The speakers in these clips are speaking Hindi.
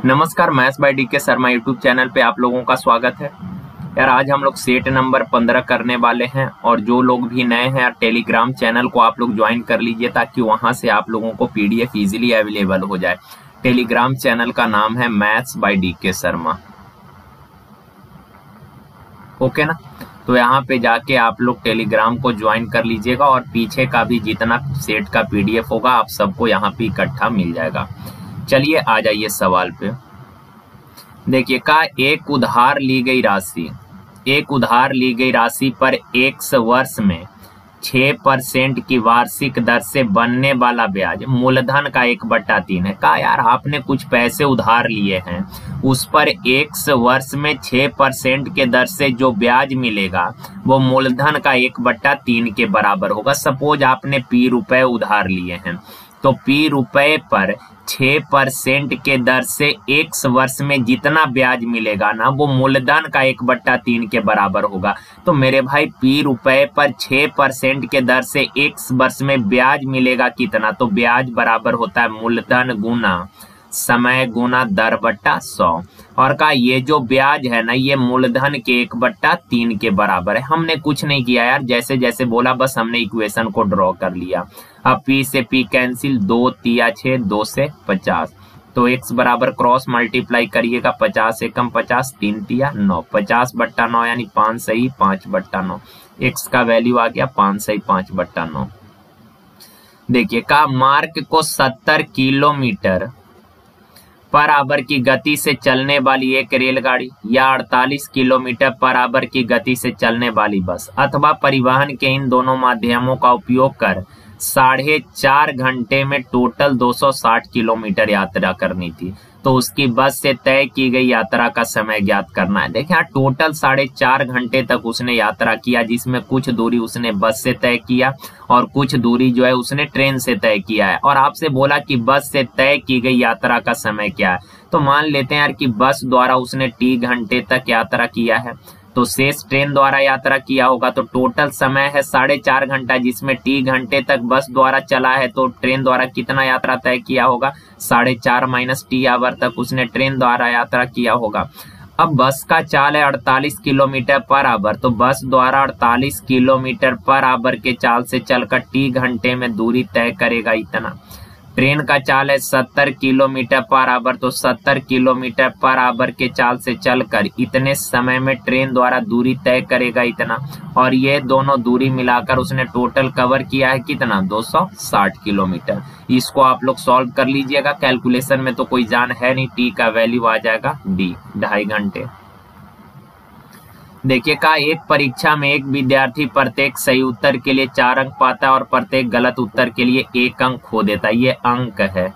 नमस्कार, maths by DK Sharma YouTube channel पे आप लोगों का स्वागत है। यार आज हम लोग सेट नंबर 15 करने वाले हैं और जो लोग भी नए हैं टेलीग्राम चैनल को आप लोग ज्वाइन कर लीजिए ताकि वहां से आप लोगों को पीडीएफ इजीली अवेलेबल हो जाए। टेलीग्राम चैनल का नाम है maths by DK Sharma. Okay ना, तो यहाँ पे जाके आप लोग टेलीग्राम को ज्वाइन कर लीजिएगा और पीछे का भी जितना सेट का पीडीएफ होगा आप सबको यहाँ पे इकट्ठा मिल जाएगा। चलिए आ जाइए सवाल पे। देखिए एक उधार ली गई राशि पर x वर्ष में 6% की वार्षिक दर से बनने वाला ब्याज मूलधन का 1/3 है। यार आपने कुछ पैसे उधार लिए हैं, उस पर x वर्ष में 6% के दर से जो ब्याज मिलेगा वो मूलधन का 1/3 के बराबर होगा। सपोज आपने p रुपए उधार लिए हैं तो p रुपए पर 6% के दर से x वर्ष में जितना ब्याज मिलेगा ना वो मूलधन का 1/3 के बराबर होगा। तो मेरे भाई p रुपए पर 6% के दर से x वर्ष में ब्याज मिलेगा कितना, तो ब्याज बराबर होता है मूलधन गुना समय गुना दर बट्टा 100। और ये जो ब्याज है ना ये मूलधन के 1/3 के बराबर है। हमने कुछ नहीं किया यार, जैसे जैसे बोला बस हमने इक्वेशन को ड्रॉ कर लिया। अब p से p कैंसिल, 2 तिया 6, 2 से 50, तो x बराबर क्रॉस मल्टीप्लाई करिएगा, 50 से कम 50, 3 तिया 9, 50/9 यानी 5 सही 5/9। x का वैल्यू आ गया 5 सही 5/9। देखिए मार्ग को 70 किलोमीटर पर आवर की गति से चलने वाली एक रेलगाड़ी या 48 किलोमीटर पर आवर की गति से चलने वाली बस अथवा परिवहन के इन दोनों माध्यमों का उपयोग कर 4.5 घंटे में टोटल 260 किलोमीटर यात्रा करनी थी, तो उसकी बस से तय की गई यात्रा का समय ज्ञात करना है। देखिए यहाँ टोटल 4.5 घंटे तक उसने यात्रा किया, जिसमें कुछ दूरी उसने बस से तय किया और कुछ दूरी जो है उसने ट्रेन से तय किया है। और आपसे बोला कि बस से तय की गई यात्रा का समय क्या है, तो मान लेते हैं यार कि बस द्वारा उसने t घंटे तक यात्रा किया है, तो शेष ट्रेन द्वारा यात्रा किया होगा, तो टोटल समय है 4.5 घंटा, जिसमें t घंटे तक बस द्वारा चला है, तो ट्रेन द्वारा कितना यात्रा तय किया होगा, 4.5 माइनस t आवर तक उसने ट्रेन द्वारा यात्रा किया होगा। अब बस का चाल है 48 किलोमीटर पर आवर, तो बस द्वारा 48 किलोमीटर पर आवर के चाल से चलकर t घंटे में दूरी तय करेगा इतना। ट्रेन का चाल है 70 किलोमीटर पर आवर, तो 70 किलोमीटर पर आवर के चाल से चलकर इतने समय में ट्रेन द्वारा दूरी तय करेगा इतना। और ये दोनों दूरी मिलाकर उसने टोटल कवर किया है कितना, 260 किलोमीटर। इसको आप लोग सॉल्व कर लीजिएगा, कैलकुलेशन में तो कोई जान है नहीं, टी का वैल्यू आ जाएगा डी 2.5 घंटे। देखिए एक परीक्षा में एक विद्यार्थी प्रत्येक सही उत्तर के लिए 4 अंक पाता है और प्रत्येक गलत उत्तर के लिए 1 अंक खो देता है। ये अंक है,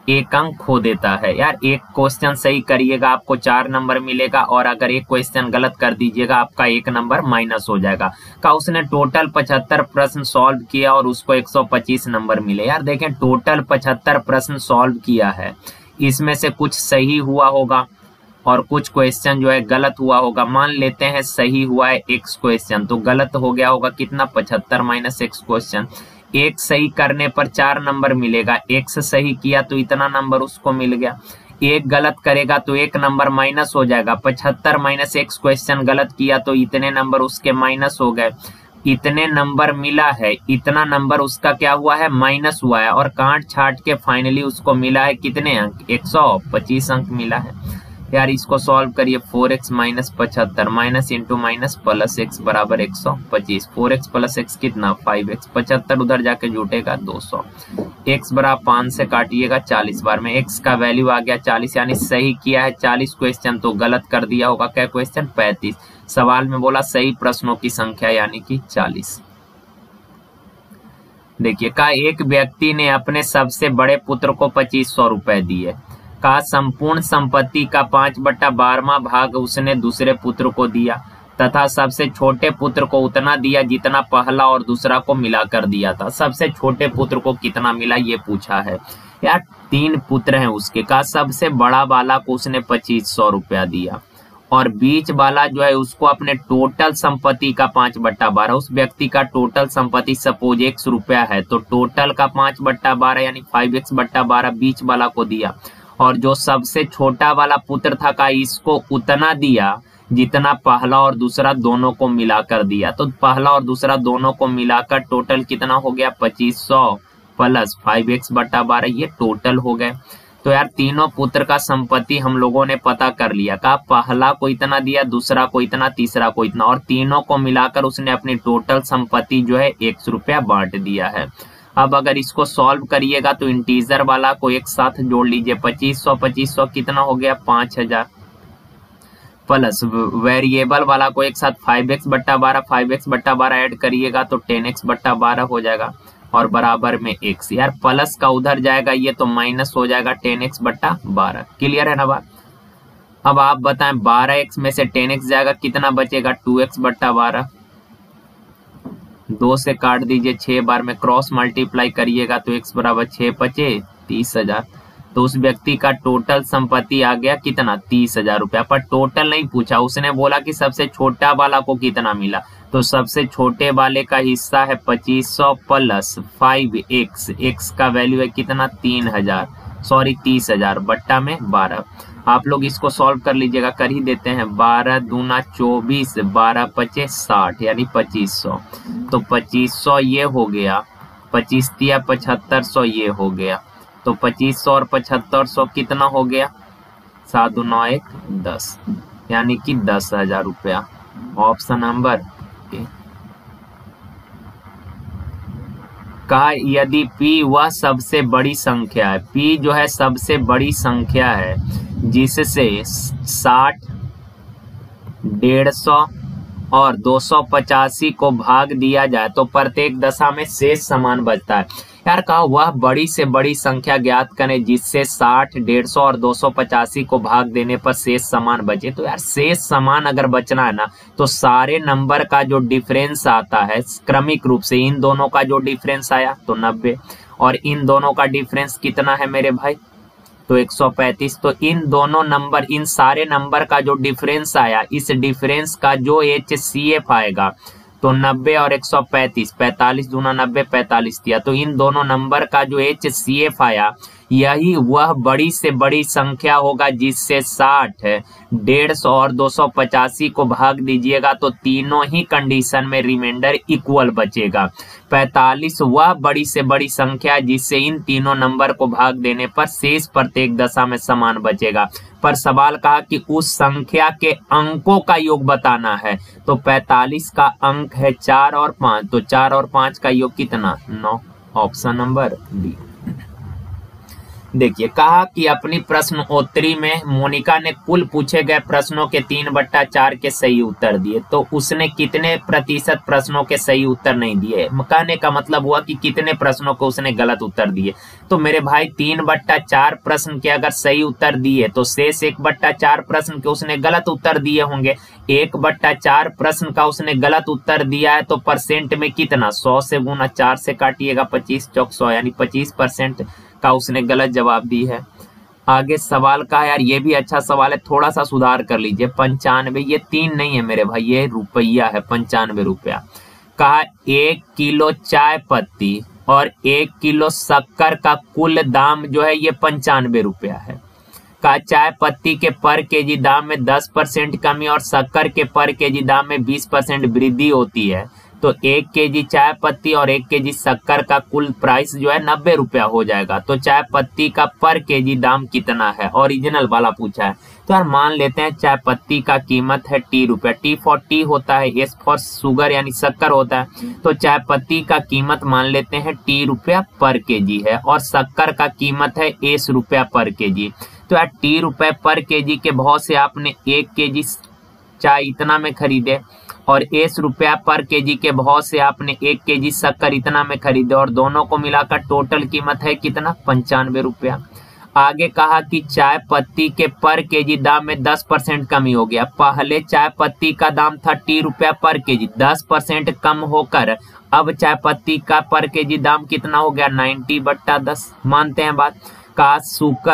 1 अंक खो देता है। यार एक क्वेश्चन सही करिएगा आपको 4 नंबर मिलेगा और अगर एक क्वेश्चन गलत कर दीजिएगा आपका 1 नंबर माइनस हो जाएगा। उसने टोटल 75 प्रश्न सॉल्व किया और उसको 125 नंबर मिले। यार देखें टोटल 75 प्रश्न सॉल्व किया है, इसमें से कुछ सही हुआ होगा और कुछ क्वेश्चन जो है गलत हुआ होगा। मान लेते हैं सही हुआ है x क्वेश्चन, तो गलत हो गया होगा कितना, 75 माइनस x क्वेश्चन। एक सही करने पर 4 नंबर मिलेगा, x सही किया तो इतना नंबर उसको मिल गया। एक गलत करेगा तो 1 नंबर माइनस हो जाएगा, 75 माइनस x क्वेश्चन गलत किया तो इतने नंबर उसके माइनस हो गए। इतने नंबर मिला है, इतना नंबर उसका क्या हुआ है, माइनस हुआ है। और काट छाट के फाइनली उसको मिला है कितने अंक, 125 अंक मिला है। यार इसको सॉल्व करिए, 4x minus 75 minus into minus plus x बराबर 125। 4x प्लस x कितना, 5x। 75 उधर जाके जुटेगा 200। x बराबर 5 से काटिएगा 40 बार में, x का वैल्यू आ गया 40, यानी सही किया है 40 क्वेश्चन तो गलत कर दिया होगा क्या क्वेश्चन, 35। सवाल में बोला सही प्रश्नों की संख्या यानी कि 40। देखिए एक व्यक्ति ने अपने सबसे बड़े पुत्र को 2500 रुपए दिए। संपूर्ण संपत्ति का 5/12वां भाग उसने दूसरे पुत्र को दिया तथा सबसे छोटे पुत्र को उतना दिया जितना पहला और दूसरा को मिलाकर दिया था। सबसे छोटे पुत्र को कितना मिला ये पूछा है। यार 3 पुत्र हैं उसके, सबसे बड़ा वाला को उसने 2500 रुपया दिया और बीच वाला जो है उसको अपने टोटल संपत्ति का 5/12, उस व्यक्ति का टोटल संपत्ति सपोज 100 रुपया है तो टोटल का 5/12 यानी 5x/12 बीच वाला को दिया और जो सबसे छोटा वाला पुत्र था का इसको उतना दिया जितना पहला और दूसरा दोनों को मिलाकर दिया। तो पहला और दूसरा दोनों को मिलाकर टोटल कितना हो गया 2500 प्लस 5x/12, ये टोटल हो गए। तो यार तीनों पुत्र का संपत्ति हम लोगों ने पता कर लिया। कहा पहला को इतना दिया, दूसरा को इतना, तीसरा को इतना, और तीनों को मिलाकर उसने अपनी टोटल संपत्ति जो है 100 रुपया बांट दिया है। अब अगर इसको सॉल्व करिएगा तो इंटीजर वाला को एक साथ जोड़ लीजिए, 2500 कितना हो गया 5000, प्लस वेरिएबल वाला को एक साथ 5x/12 ऐड करिएगा तो 10x/12 हो जाएगा और बराबर में x। यार प्लस का उधर जाएगा ये तो माइनस हो जाएगा 10x/12। क्लियर है ना बात? अब आप बताएं 12x में से 10x जाएगा कितना बचेगा 2x/12। 2 से काट दीजिए 6 बार में, क्रॉस मल्टीप्लाई करिएगा तो x बराबर 6 5 30,000। तो उस व्यक्ति का टोटल संपत्ति आ गया कितना 30,000 रुपया। पर टोटल नहीं पूछा, उसने बोला कि सबसे छोटा वाला को कितना मिला। तो सबसे छोटे वाले का हिस्सा है 2500 प्लस 5x, x का वैल्यू है कितना 30,000 बट्टा में 12। आप लोग इसको सॉल्व कर लीजिएगा, कर ही देते हैं। 12 दूना 24, 12 पचे 60 यानी 2500। तो 2500 ये हो गया, 25 तिया 7500 ये हो गया। तो 2500 और 7500 कितना हो गया 7 2 9 1 10 यानी कि 10,000 रुपया। Option number A. कहा यदि P वह सबसे बड़ी संख्या है, P जो है सबसे बड़ी संख्या है जिससे 60, 150 और 285 को भाग दिया जाए तो प्रत्येक दशा में शेष समान बचता है। यार कहा वह बड़ी से बड़ी संख्या ज्ञात करें जिससे 60, 150 और 285 को भाग देने पर शेष समान बचे। तो यार शेष समान अगर बचना है ना तो सारे नंबर का जो डिफरेंस आता है क्रमिक रूप से, इन दोनों का जो डिफरेंस आया तो 90 और इन दोनों का डिफरेंस कितना है मेरे भाई तो 135। तो इन दोनों नंबर, इन सारे नंबर का जो डिफरेंस आया, इस डिफरेंस का जो HCF आएगा तो 90 और 135, 45 दूना 90 45 दिया। तो इन दोनों नंबर का जो HCF आया यही वह बड़ी से बड़ी संख्या होगा जिससे 60, 150 और 285 को भाग दीजिएगा तो तीनों ही कंडीशन में रिमाइंडर इक्वल बचेगा। 45 वह बड़ी से बड़ी संख्या जिससे इन तीनों नंबर को भाग देने पर शेष प्रत्येक दशा में समान बचेगा। पर सवाल कहा कि उस संख्या के अंकों का योग बताना है। तो 45 का अंक है 4 और 5, तो 4 और 5 का योग कितना 9। Option number D. देखिए कहा कि अपनी प्रश्नोत्तरी में मोनिका ने कुल पूछे गए प्रश्नों के 3/4 के सही उत्तर दिए। तो उसने कितने प्रतिशत प्रश्नों के सही उत्तर नहीं दिए, कहने का मतलब हुआ कि कितने प्रश्नों को उसने गलत उत्तर दिए। तो मेरे भाई 3/4 प्रश्न के अगर सही उत्तर दिए तो शेष 1/4 प्रश्न के उसने गलत उत्तर दिए होंगे। 1/4 प्रश्न का उसने गलत उत्तर दिया है तो परसेंट में कितना 100 से गुना 4 से काटिएगा 25 चौक 100 यानी 25% का उसने गलत जवाब दी है। आगे सवाल का यार ये भी अच्छा सवाल है, थोड़ा सा सुधार कर लीजिए। 95, ये 3 नहीं है मेरे भाई, ये रुपया है 95 रुपया। कहा 1 किलो चाय पत्ती और 1 किलो शक्कर का कुल दाम जो है ये 95 रुपया है। कहा चाय पत्ती के पर केजी दाम में 10% कमी और शक्कर के पर केजी दाम में 20% वृद्धि होती है। तो 1 केजी चाय पत्ती और 1 केजी शक्कर का कुल प्राइस जो है 90 रुपया हो जाएगा। तो चाय पत्ती का पर केजी दाम कितना है, ओरिजिनल वाला पूछा है। तो यार मान लेते हैं चाय पत्ती का कीमत है T रुपया, T फॉर टी होता है, S फॉर शुगर यानी शक्कर होता है। तो चाय पत्ती का कीमत मान लेते हैं T रुपया पर केजी है और शक्कर का कीमत है S रुपया पर केजी। तो यार T रुपये पर केजी के भाव से आपने 1 केजी चाय इतना में खरीदे और S रुपया पर केजी के भाव से आपने 1 केजी शक्कर इतना में खरीदे और दोनों को मिलाकर टोटल कीमत है कितना 95 रुपया। आगे कहा कि चाय पत्ती के पर केजी दाम में 10% कमी हो गया। पहले चाय पत्ती का दाम था T रुपया पर केजी, 10% कम होकर अब चाय पत्ती का पर केजी दाम कितना हो गया 90/10। मानते हैं बात। का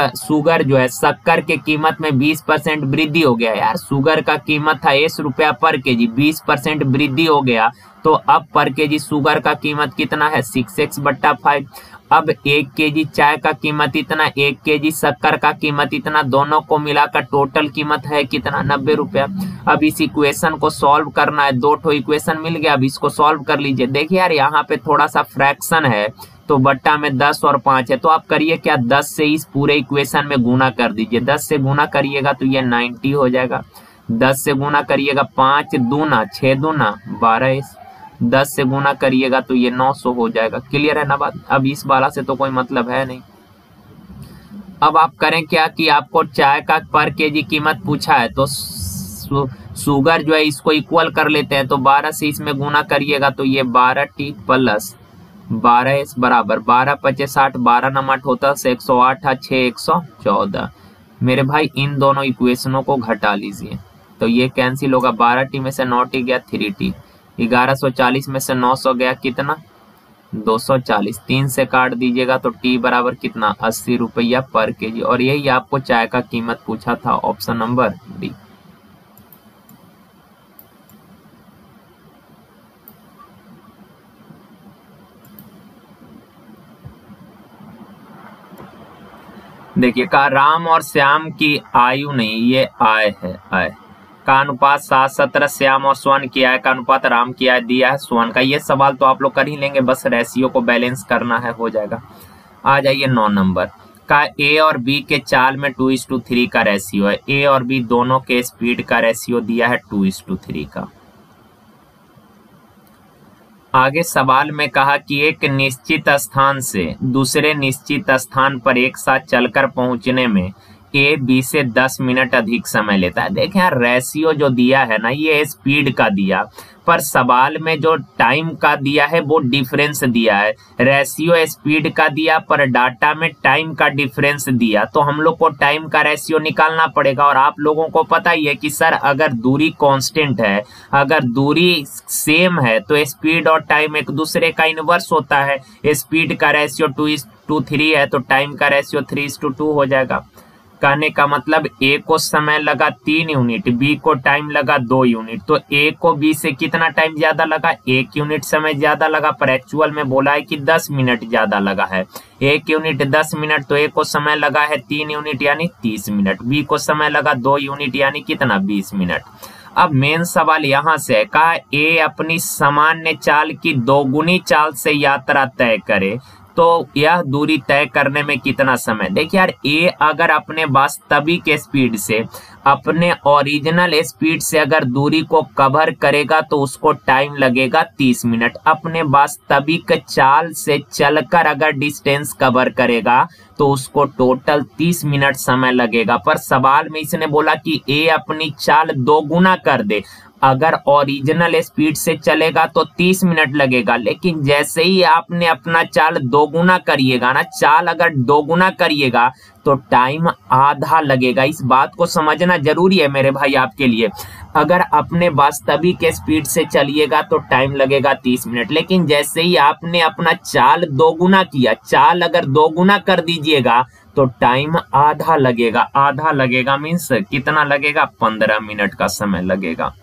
शुगर जो है शक्कर के कीमत में 20% वृद्धि हो गया। यार शुगर का कीमत था S रुपया पर केजी, 20% वृद्धि हो गया तो अब पर केजी शुगर का कीमत कितना है 6x/5। अब 1 केजी चाय का कीमत इतना, 1 केजी शक्कर का कीमत इतना, दोनों को मिलाकर टोटल कीमत है कितना, 90 रुपया। अब इस इक्वेशन को सॉल्व करना है, 2 ठो इक्वेशन मिल गया, अब इसको सॉल्व कर लीजिए। देखिए यार यहाँ पे थोड़ा सा फ्रैक्शन है तो बट्टा में 10 और 5 है, तो आप करिए क्या, 10 से इस पूरे इक्वेशन में गुना कर दीजिए। 10 से गुना करिएगा तो ये 90 हो जाएगा। 10 से गुना करिएगा 5 दूना 6 दूना 12, 10 से गुना करिएगा तो ये 900 हो जाएगा। क्लियर है ना बात। अब इस वाला से तो कोई मतलब है नहीं। अब आप करें क्या कि आपको चाय का पर केजी कीमत पूछा है तो शुगर जो है इसको इक्वल कर लेते हैं, तो 12 से इसमें गुना करिएगा तो ये 12T प्लस 12S बराबर 12 25 60, 12 नमट होता है 108 6 114। मेरे भाई इन दोनों इक्वेशनों को घटा लीजिए तो ये कैंसिल होगा। 12T में से 9T गया 3T, 1140 में से 900 गया कितना, 240, 3 से काट दीजिएगा तो T बराबर कितना, 80 रुपया पर केजी। और यही आपको चाय का कीमत पूछा था, ऑप्शन नंबर डी। देखिए का राम और श्याम की आयु नहीं, ये आय है, आय का अनुपात 7:17, श्याम और स्वर्ण की आय का अनुपात राम की आय दिया है स्वर्ण का। ये सवाल तो आप लोग कर ही लेंगे, बस रेशियो को बैलेंस करना है, हो जाएगा। आ जाइए 9 नंबर का, ए और बी के चाल में 2:3 का रेशियो है। ए और बी दोनों के स्पीड का रेशियो दिया है 2:3 का। आगे सवाल में कहा कि एक निश्चित स्थान से दूसरे निश्चित स्थान पर एक साथ चलकर पहुंचने में ए बी से 10 मिनट अधिक समय लेता है। देखें यार रेशियो जो दिया है ना ये स्पीड का दिया, पर सवाल में जो टाइम का दिया है वो डिफरेंस दिया है। रेशियो स्पीड का दिया पर डाटा में टाइम का डिफरेंस दिया, तो हम लोग को टाइम का रेशियो निकालना पड़ेगा। और आप लोगों को पता ही है कि सर अगर दूरी कांस्टेंट है, अगर दूरी सेम है तो स्पीड और टाइम एक दूसरे का इनवर्स होता है। स्पीड का रेशियो 2:3 है तो टाइम का रेशियो 3:2 हो जाएगा। कहने का मतलब ए को समय लगा 3 यूनिट, बी को टाइम लगा 2 यूनिट, तो ए को बी से कितना टाइम ज्यादा लगा, 1 यूनिट समय ज्यादा लगा, पर एक्चुअल में बोला है कि 10 मिनट ज्यादा लगा है। 1 यूनिट 10 मिनट, तो ए को समय लगा है 3 यूनिट यानी 30 मिनट, बी को समय लगा 2 यूनिट यानी कितना, 20 मिनट। अब मेन सवाल यहाँ से है, कहा ए अपनी सामान्य चाल की 2 गुनी चाल से यात्रा तय करे तो यह दूरी तय करने में कितना समय। देखिए यार ए अगर अपने वास्तविक स्पीड से, अपने ओरिजिनल स्पीड से अगर दूरी को कवर करेगा तो उसको टाइम लगेगा 30 मिनट। अपने वास्तविक चाल से चलकर अगर डिस्टेंस कवर करेगा तो उसको टोटल 30 मिनट समय लगेगा। पर सवाल में इसने बोला कि ए अपनी चाल 2 गुना कर दे, अगर ओरिजिनल स्पीड से चलेगा तो 30 मिनट लगेगा, लेकिन जैसे ही आपने अपना चाल 2 गुना करिएगा ना, चाल अगर 2 गुना करिएगा तो टाइम आधा लगेगा। इस बात को समझना जरूरी है मेरे भाई आपके लिए। अगर अपने वास्तविक स्पीड से चलिएगा तो टाइम लगेगा 30 मिनट, लेकिन जैसे ही आपने अपना चाल 2 गुना किया, चाल अगर 2 गुना कर दीजिएगा तो टाइम आधा लगेगा। आधा लगेगा मीन्स कितना लगेगा, 15 मिनट का समय लगेगा।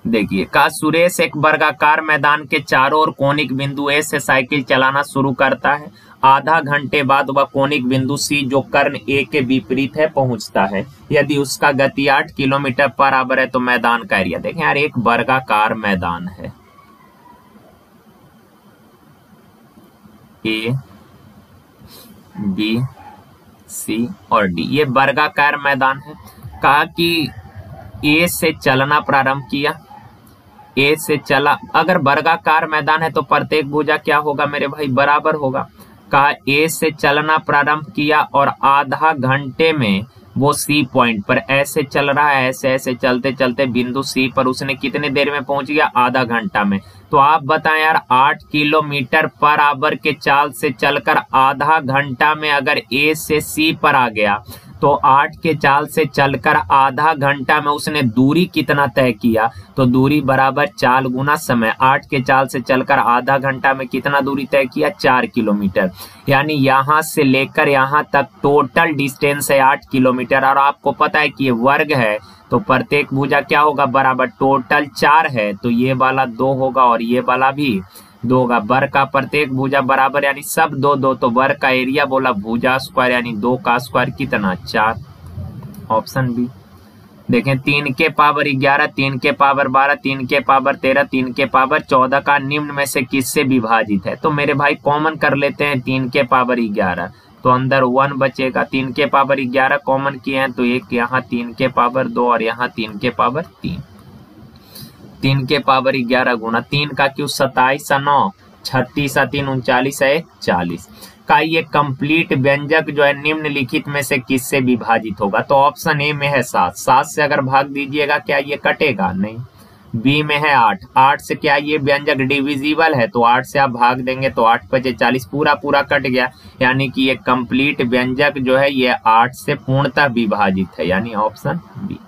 देखिए का सुरेश एक वर्गाकार मैदान के चारों ओर कोनिक बिंदु ए से साइकिल चलाना शुरू करता है। आधा घंटे बाद वह कोनिक बिंदु सी जो कर्ण ए के विपरीत है पहुंचता है। यदि उसका गति 8 किलोमीटर पर आवर है तो मैदान का एरिया। देखें यार एक वर्गाकार मैदान है, ए बी सी और डी, ये वर्गाकार मैदान है। कहा कि ए से चलना प्रारंभ किया, ए से चला, अगर वर्गाकार मैदान है तो प्रत्येक भुजा क्या होगा मेरे भाई, बराबर होगा। कहा ए से चलना प्रारंभ किया और आधा घंटे में वो सी पॉइंट पर ऐसे चल रहा है, ऐसे ऐसे चलते चलते बिंदु सी पर उसने कितने देर में पहुंच गया, आधा घंटा में। तो आप बताएं यार 8 किलोमीटर पर आवर के चाल से चलकर आधा घंटा में अगर ए से सी पर आ गया तो 8 के चाल से चलकर आधा घंटा में उसने दूरी कितना तय किया, तो दूरी बराबर चाल गुना समय। 8 के चाल से चलकर आधा घंटा में कितना दूरी तय किया, 4 किलोमीटर। यानी यहाँ से लेकर यहाँ तक टोटल डिस्टेंस है 8 किलोमीटर। और आपको पता है कि ये वर्ग है तो प्रत्येक भुजा क्या होगा, बराबर। टोटल 4 है तो ये वाला 2 होगा और ये वाला भी 2 होगा। वर्ग का प्रत्येक भुजा बराबर यानी सब 2 2, तो वर्ग का एरिया बोला भुजा स्क्वायर यानी 2 का स्क्वायर कितना 4, ऑप्शन बी। देखें 3 के पावर 11, 3 के पावर 12, 3 के पावर 13, 3 के पावर 14 का निम्न में से किससे विभाजित है? तो मेरे भाई कॉमन कर लेते हैं 3 के पावर 11, तो अंदर 1 बचेगा। 3 के पावर 11 कॉमन किए हैं तो एक यहाँ 3 के पावर 2 और यहाँ 3 के पावर 3। 3 के पावर 11 गुना 3 का क्यों 27 और 9 36 और 3 39 है 40 का ये कंप्लीट व्यंजक जो है निम्नलिखित में से किससे विभाजित होगा? तो ऑप्शन ए में है 7, 7 से अगर भाग दीजिएगा क्या ये कटेगा? नहीं। बी में है 8, 8 से क्या ये व्यंजक डिविजिबल है? तो 8 से आप भाग देंगे तो 8 × 5 = 40, पूरा पूरा कट गया, यानी कि ये कंप्लीट व्यंजक जो है ये 8 से पूर्णतः विभाजित है, यानी ऑप्शन बी।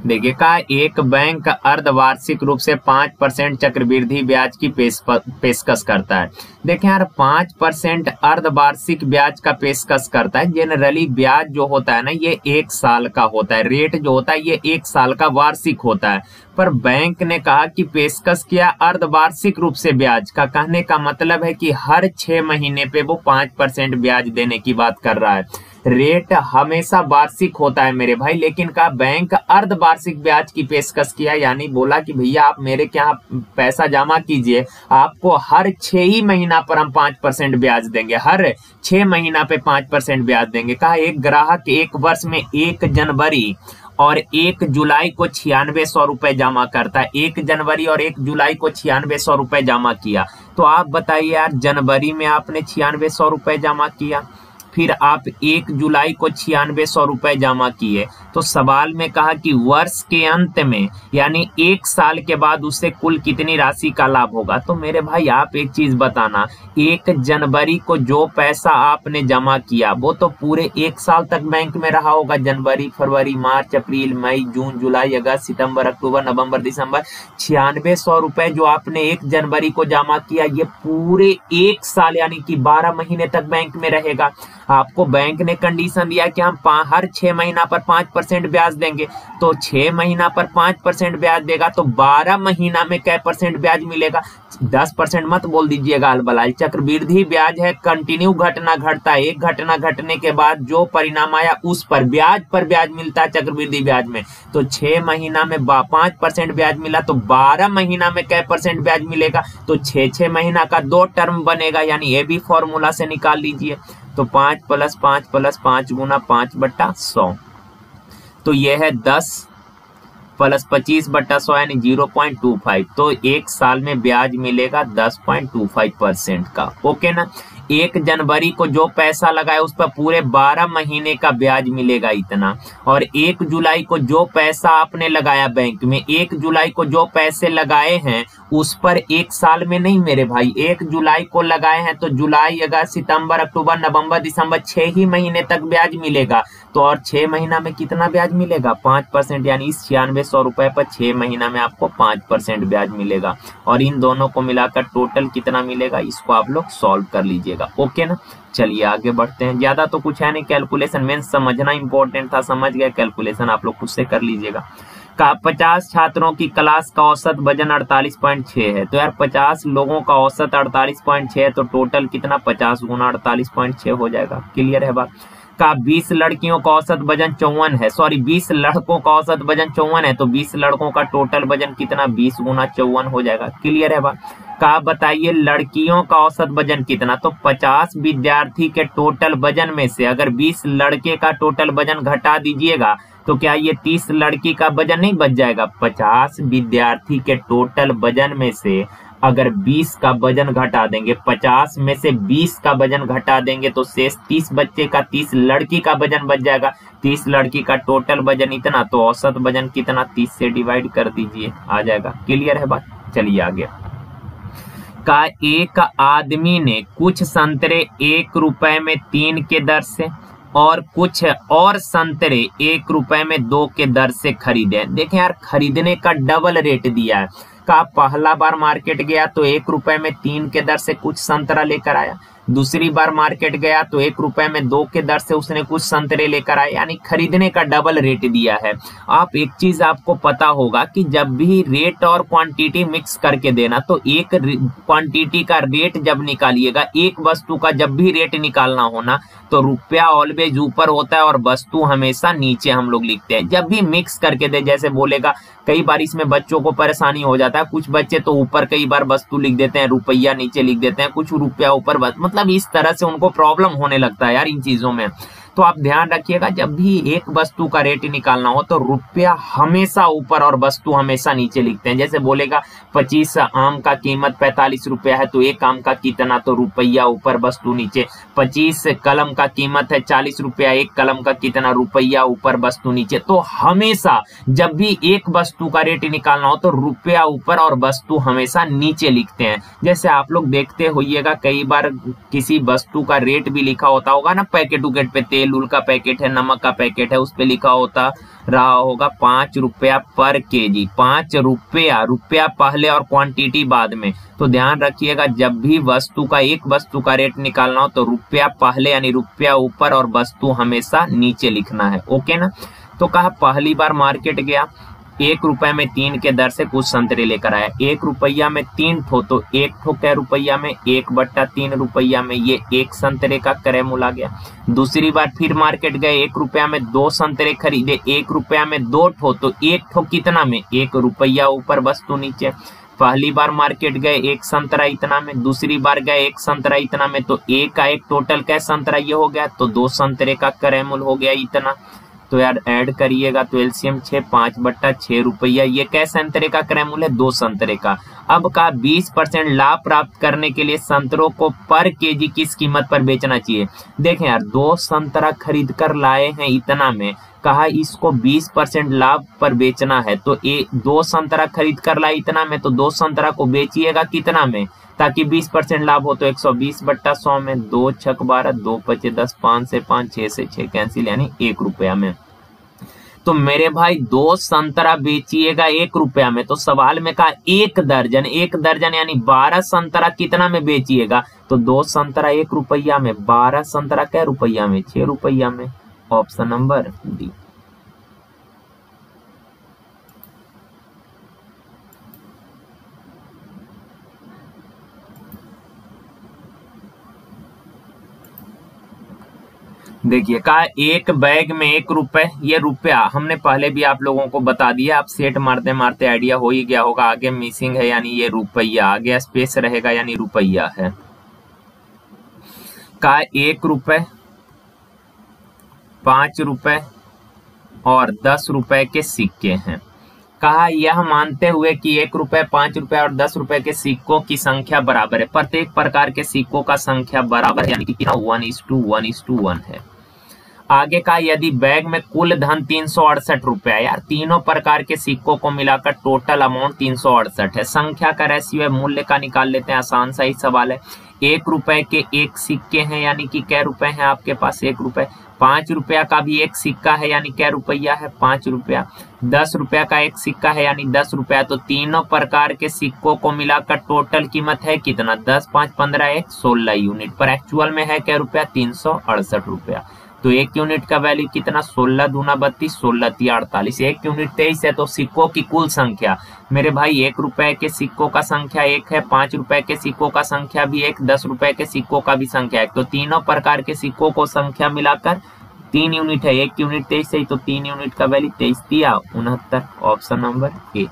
देखिए का एक बैंक अर्धवार्षिक रूप से 5% चक्रवृद्धि ब्याज की पेशकश करता है। देखें यार 5% अर्धवार्षिक ब्याज का पेशकश करता है। जनरली ब्याज जो होता है ना ये 1 साल का होता है, रेट जो होता है ये 1 साल का वार्षिक होता है, पर बैंक ने कहा कि पेशकश किया अर्धवार्षिक रूप से ब्याज का। कहने का मतलब है कि हर 6 महीने पे वो 5% ब्याज देने की बात कर रहा है। रेट हमेशा वार्षिक होता है मेरे भाई, लेकिन का बैंक अर्धवार्षिक ब्याज की पेशकश किया, यानी बोला कि भैया आप मेरे के यहाँ पैसा जमा कीजिए, आपको हर 6 ही महीना पर हम 5% ब्याज देंगे, हर 6 महीना पे 5% ब्याज देंगे। कहा एक ग्राहक 1 वर्ष में 1 जनवरी और 1 जुलाई को 9600 रुपए जमा करता है। 1 जनवरी और 1 जुलाई को 9600 रुपए जमा किया, तो आप बताइए यार जनवरी में आपने 9600 रुपए जमा किया, फिर आप 1 जुलाई को 9600 रुपए जमा किए, तो सवाल में कहा कि वर्ष के अंत में यानी 1 साल के बाद उससे कुल कितनी राशि का लाभ होगा? तो मेरे भाई आप एक चीज बताना, 1 जनवरी को जो पैसा आपने जमा किया वो तो पूरे 1 साल तक बैंक में रहा होगा। जनवरी, फरवरी, मार्च, अप्रैल, मई, जून, जुलाई, अगस्त, सितंबर, अक्टूबर, नवंबर, दिसंबर, 9600 रुपए जो आपने 1 जनवरी को जमा किया ये पूरे 1 साल यानी कि 12 महीने तक बैंक में रहेगा। आपको बैंक ने कंडीशन दिया कि हम हर 6 महीना पर 5% ब्याज देंगे, तो 6 महीना पर 5% ब्याज देगा तो 12 महीना में क्या % ब्याज मिलेगा? 10% मत बोल दीजिएगा अलबलाल। चक्रवृद्धि ब्याज है कंटिन्यू घटना घटता है, एक घटना घटने के बाद जो परिणाम आया उस पर ब्याज मिलता है चक्रवृद्धि ब्याज में। तो 6 महीना में 5% ब्याज मिला तो 12 महीना में क्या % ब्याज मिलेगा? तो 6 महीना का 2 टर्म बनेगा, यानी ये भी फॉर्मूला से निकाल लीजिए। तो 5 + 5 + 5 गुना 5/100, तो यह है 10 + 25/100 यानी 0.25, तो 1 साल में ब्याज मिलेगा 10.25% का। ओके ना। 1 जनवरी को जो पैसा लगाया उस पर पूरे 12 महीने का ब्याज मिलेगा इतना, और 1 जुलाई को जो पैसा आपने लगाया बैंक में, 1 जुलाई को जो पैसे लगाए हैं उस पर 1 साल में नहीं मेरे भाई, 1 जुलाई को लगाए हैं तो जुलाई, अगस्त, सितंबर, अक्टूबर, नवंबर, दिसंबर 6 ही महीने तक ब्याज मिलेगा। तो और 6 महीना में कितना ब्याज मिलेगा? 5%, यानी इस 9600 रुपए पर 6 महीना में आपको 5% ब्याज मिलेगा, और इन दोनों को मिलाकर टोटल कितना मिलेगा इसको आप लोग सॉल्व कर लीजिएगा। ओके ना। चलिए आगे बढ़ते हैं। ज्यादा तो कुछ है नहीं, कैलकुलेशन मेन समझना इंपॉर्टेंट था, समझ गया, कैलकुलेशन आप लोग खुद से कर लीजिएगा। का 50 छात्रों की क्लास का औसत वजन 48.6 है, तो यार 50 लोगों का औसत 48.6 है, तो टोटल कितना 50 गुना 48.6 हो जाएगा। क्लियर है बात। का 20 लड़कियों का औसत वजन 54 है, सॉरी 20 लड़कों का औसत वजन 54 है, तो 20 लड़कों का टोटल वजन कितना 20 गुना 54 हो जाएगा। क्लियर है बात। का बताइए लड़कियों का औसत वजन कितना? तो 50 विद्यार्थी के टोटल वजन में से अगर 20 लड़के का टोटल वजन घटा दीजिएगा तो क्या ये 30 लड़की का वजन नहीं बच जाएगा? 50 विद्यार्थी के टोटल वजन में से अगर 20 का वजन घटा देंगे, 50 में से 20 का वजन घटा देंगे तो शेष 30 बच्चे का 30 लड़की का वजन बच जाएगा। 30 लड़की का टोटल वजन इतना, तो औसत वजन कितना 30 से डिवाइड कर दीजिए, आ जाएगा। क्लियर है बात। चलिए आगे। का एक आदमी ने कुछ संतरे 1 रुपए में 3 के दर से और कुछ और संतरे 1 रुपए में 2 के दर से खरीदे। देखें यार खरीदने का डबल रेट दिया है। का पहला बार मार्केट गया तो 1 रुपए में 3 के दर से कुछ संतरा लेकर आया, दूसरी बार मार्केट गया तो 1 रुपए में 2 के दर से उसने कुछ संतरे लेकर आए, यानी खरीदने का डबल रेट दिया है। आप एक चीज आपको पता होगा कि जब भी रेट और क्वांटिटी मिक्स करके देना, तो एक क्वांटिटी का रेट जब निकालिएगा, एक वस्तु का जब भी रेट निकालना होना, तो रुपया ऑलवेज ऊपर होता है और वस्तु हमेशा नीचे हम लोग लिखते हैं। जब भी मिक्स करके दे, जैसे बोलेगा, कई बार इसमें बच्चों को परेशानी हो जाता है, कुछ बच्चे तो ऊपर कई बार वस्तु लिख देते हैं, रुपया नीचे लिख देते हैं, कुछ रुपया ऊपर, मतलब इस तरह से उनको प्रॉब्लम होने लगता है यार इन चीजों में। तो आप ध्यान रखिएगा, जब भी एक वस्तु का रेट निकालना हो तो रुपया हमेशा ऊपर और वस्तु हमेशा नीचे लिखते हैं। जैसे बोलेगा 25 आम का कीमत 45 रुपया है, तो एक आम का कितना, तो रुपया ऊपर वस्तु नीचे। 25 कलम का कीमत है 40 रुपया, एक कलम का कितना, रुपया ऊपर वस्तु नीचे। तो हमेशा जब भी एक वस्तु का रेट निकालना हो तो रुपया ऊपर और वस्तु हमेशा नीचे लिखते हैं। जैसे आप लोग देखते होइएगा, कई बार किसी वस्तु का रेट भी लिखा होता होगा ना, पैकेट उकेट पे, तेल उल का पैकेट है, नमक का पैकेट है, उस पे लिखा होता रहा होगा 5 रुपया पर केजी। 5 रुपया, रुपया पहले और क्वांटिटी बाद में। तो ध्यान रखिएगा, जब भी वस्तु का, एक वस्तु का रेट निकालना हो तो रुपया पहले यानी रुपया ऊपर और वस्तु हमेशा नीचे लिखना है। ओके ना। तो कहा पहली बार मार्केट गया, 1 रुपए में 3 के दर से कुछ संतरे लेकर आया। 1 रुपया में 3 ठो, तो 1 ठो कै रुपया में, 1/3 रुपया में, ये 1 संतरे का क्रय मूल आ गया। दूसरी बार फिर मार्केट गए, 1 रुपया में 2 संतरे खरीदे, 1 रुपया में 2 ठो, तो 1 ठो कितना में, 1 रुपया ऊपर वस्तु नीचे। पहली बार मार्केट गए, 1 संतरा इतना में, दूसरी बार गए 1 संतरा इतना में, तो 1 का 1 टोटल कै संतरा ये हो गया, तो 2 संतरे का क्रय मूल हो गया इतना। तो यार ऐड करिएगा तो एलसीएम 6, 5/6 रुपया, ये कै संतरे का क्रय मूल्य है, 2 संतरे का। अब का 20% लाभ प्राप्त करने के लिए संतरों को पर केजी किस कीमत पर बेचना चाहिए। देखें यार, 2 संतरा खरीद कर लाए हैं इतना में, कहा इसको 20% लाभ पर बेचना है, तो 2 संतरा खरीद कर लाए इतना में, तो 2 संतरा को बेचिएगा कितना में, ताकि 20% लाभ हो, तो 120/100 में, 2 छक 12, 2 पचे 10, 5 से 5, 6 से 6 कैंसिल, यानी 1 रुपया में। तो मेरे भाई 2 संतरा बेचिएगा 1 रुपया में, तो सवाल में कहा 1 दर्जन, 1 दर्जन यानी 12 संतरा कितना में बेचिएगा, तो 2 संतरा 1 रुपया में, 12 संतरा कै रुपया में, 6 रुपया में। Option number D. देखिए कहा एक बैग में 1 रुपए, ये रुपया हमने पहले भी आप लोगों को बता दिया, आप सेट मारते मारते आइडिया हो ही गया होगा। आगे मिसिंग है यानी ये रुपया, आगे स्पेस रहेगा यानी रुपया है। कहा 1 रुपए, 5 रुपए और 10 रुपए के सिक्के हैं। कहा यह मानते हुए कि 1 रुपए, 5 रुपए और 10 रुपए के सिक्कों की संख्या बराबर है, प्रत्येक प्रकार के सिक्कों का संख्या बराबर है, यानी कि 1:1:1 है। आगे का यदि बैग में कुल धन 368 रुपया, यार तीनों प्रकार के सिक्कों को मिलाकर टोटल अमाउंट 368 है। संख्या का रेशियो है, मूल्य का निकाल लेते हैं, आसान सा ही सवाल है। 1 रुपए के 1 सिक्के हैं, यानी कि कै रुपए हैं आपके पास, 1 रुपए। 5 रुपया का भी 1 सिक्का है, यानी कै रुपया है, 5 रुपया। 10 रुपया का 1 सिक्का है, यानी 10 रुपया। तो तीनों प्रकार के सिक्कों को मिलाकर टोटल कीमत है कितना, 10, 5, 15, 1, 16 यूनिट, पर एक्चुअल में है कै रुपया, 368 रुपया। तो 1 यूनिट का वैल्यू कितना, 16 दूना 32, 16 तिया 48, 1 यूनिट 23 है। तो सिक्कों की कुल संख्या मेरे भाई, 1 रुपए के सिक्कों का संख्या 1 है, 5 रुपए के सिक्कों का संख्या भी 1, 10 रुपए के सिक्कों का भी संख्या 1। तो तीनों प्रकार के सिक्कों को संख्या मिलाकर 3 यूनिट है, 1 यूनिट 23 है, तो 3 यूनिट का वैल्यू 23 तिया 69, ऑप्शन नंबर ए।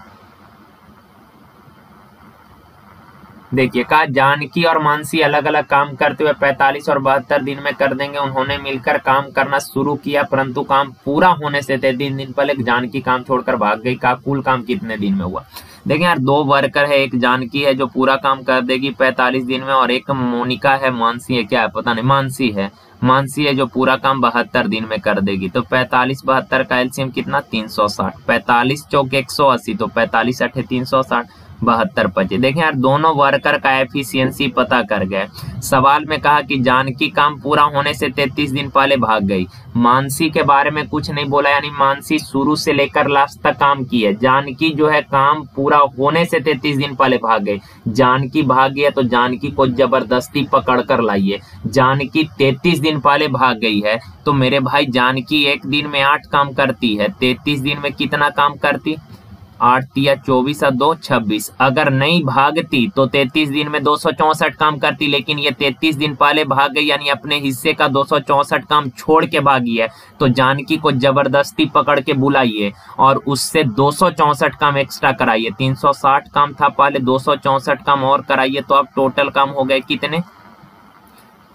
देखिए कहा जानकी और मानसी अलग अलग काम करते हुए 45 और 72 दिन में कर देंगे। उन्होंने मिलकर काम करना शुरू किया, परंतु काम पूरा होने से 3 दिन पहले जानकी काम छोड़कर भाग गई। का कुल काम कितने दिन में हुआ। देखिए यार, 2 वर्कर है, एक जानकी है जो पूरा काम कर देगी 45 दिन में, और एक मोनिका है, मानसी है, क्या है पता नहीं, मानसी है जो पूरा काम 72 दिन में कर देगी। तो 45 72 का एलसीएम कितना, 360। 45 चौक 180, तो 45 8 360। 72 देखें यार, दोनों वर्कर का एफिशिएंसी पता कर गए। सवाल में कहा कि जानकी काम पूरा होने से 33 दिन पहले भाग गई। मानसी के बारे में कुछ नहीं बोला, यानी मानसी शुरू से लेकर लास्ट तक काम की है। जानकी जो है काम पूरा होने से 33 दिन पहले भाग गई। जानकी भाग गई है तो जानकी को जबरदस्ती पकड़ कर लाइए। जानकी 33 दिन पहले भाग गई है तो मेरे भाई जानकी एक दिन में 8 काम करती है, 33 दिन में कितना काम करती? 8 तिया 24 और 2 26। अगर नहीं भागती तो 33 दिन में 264 काम करती, लेकिन ये 33 दिन पहले भाग गई, यानी अपने हिस्से का 264 काम छोड़ के भागी है। तो जानकी को जबरदस्ती पकड़ के बुलाइए और उससे 264 काम एक्स्ट्रा कराइए। 360 काम था पहले, 264 काम और कराइए, तो अब टोटल काम हो गए कितने?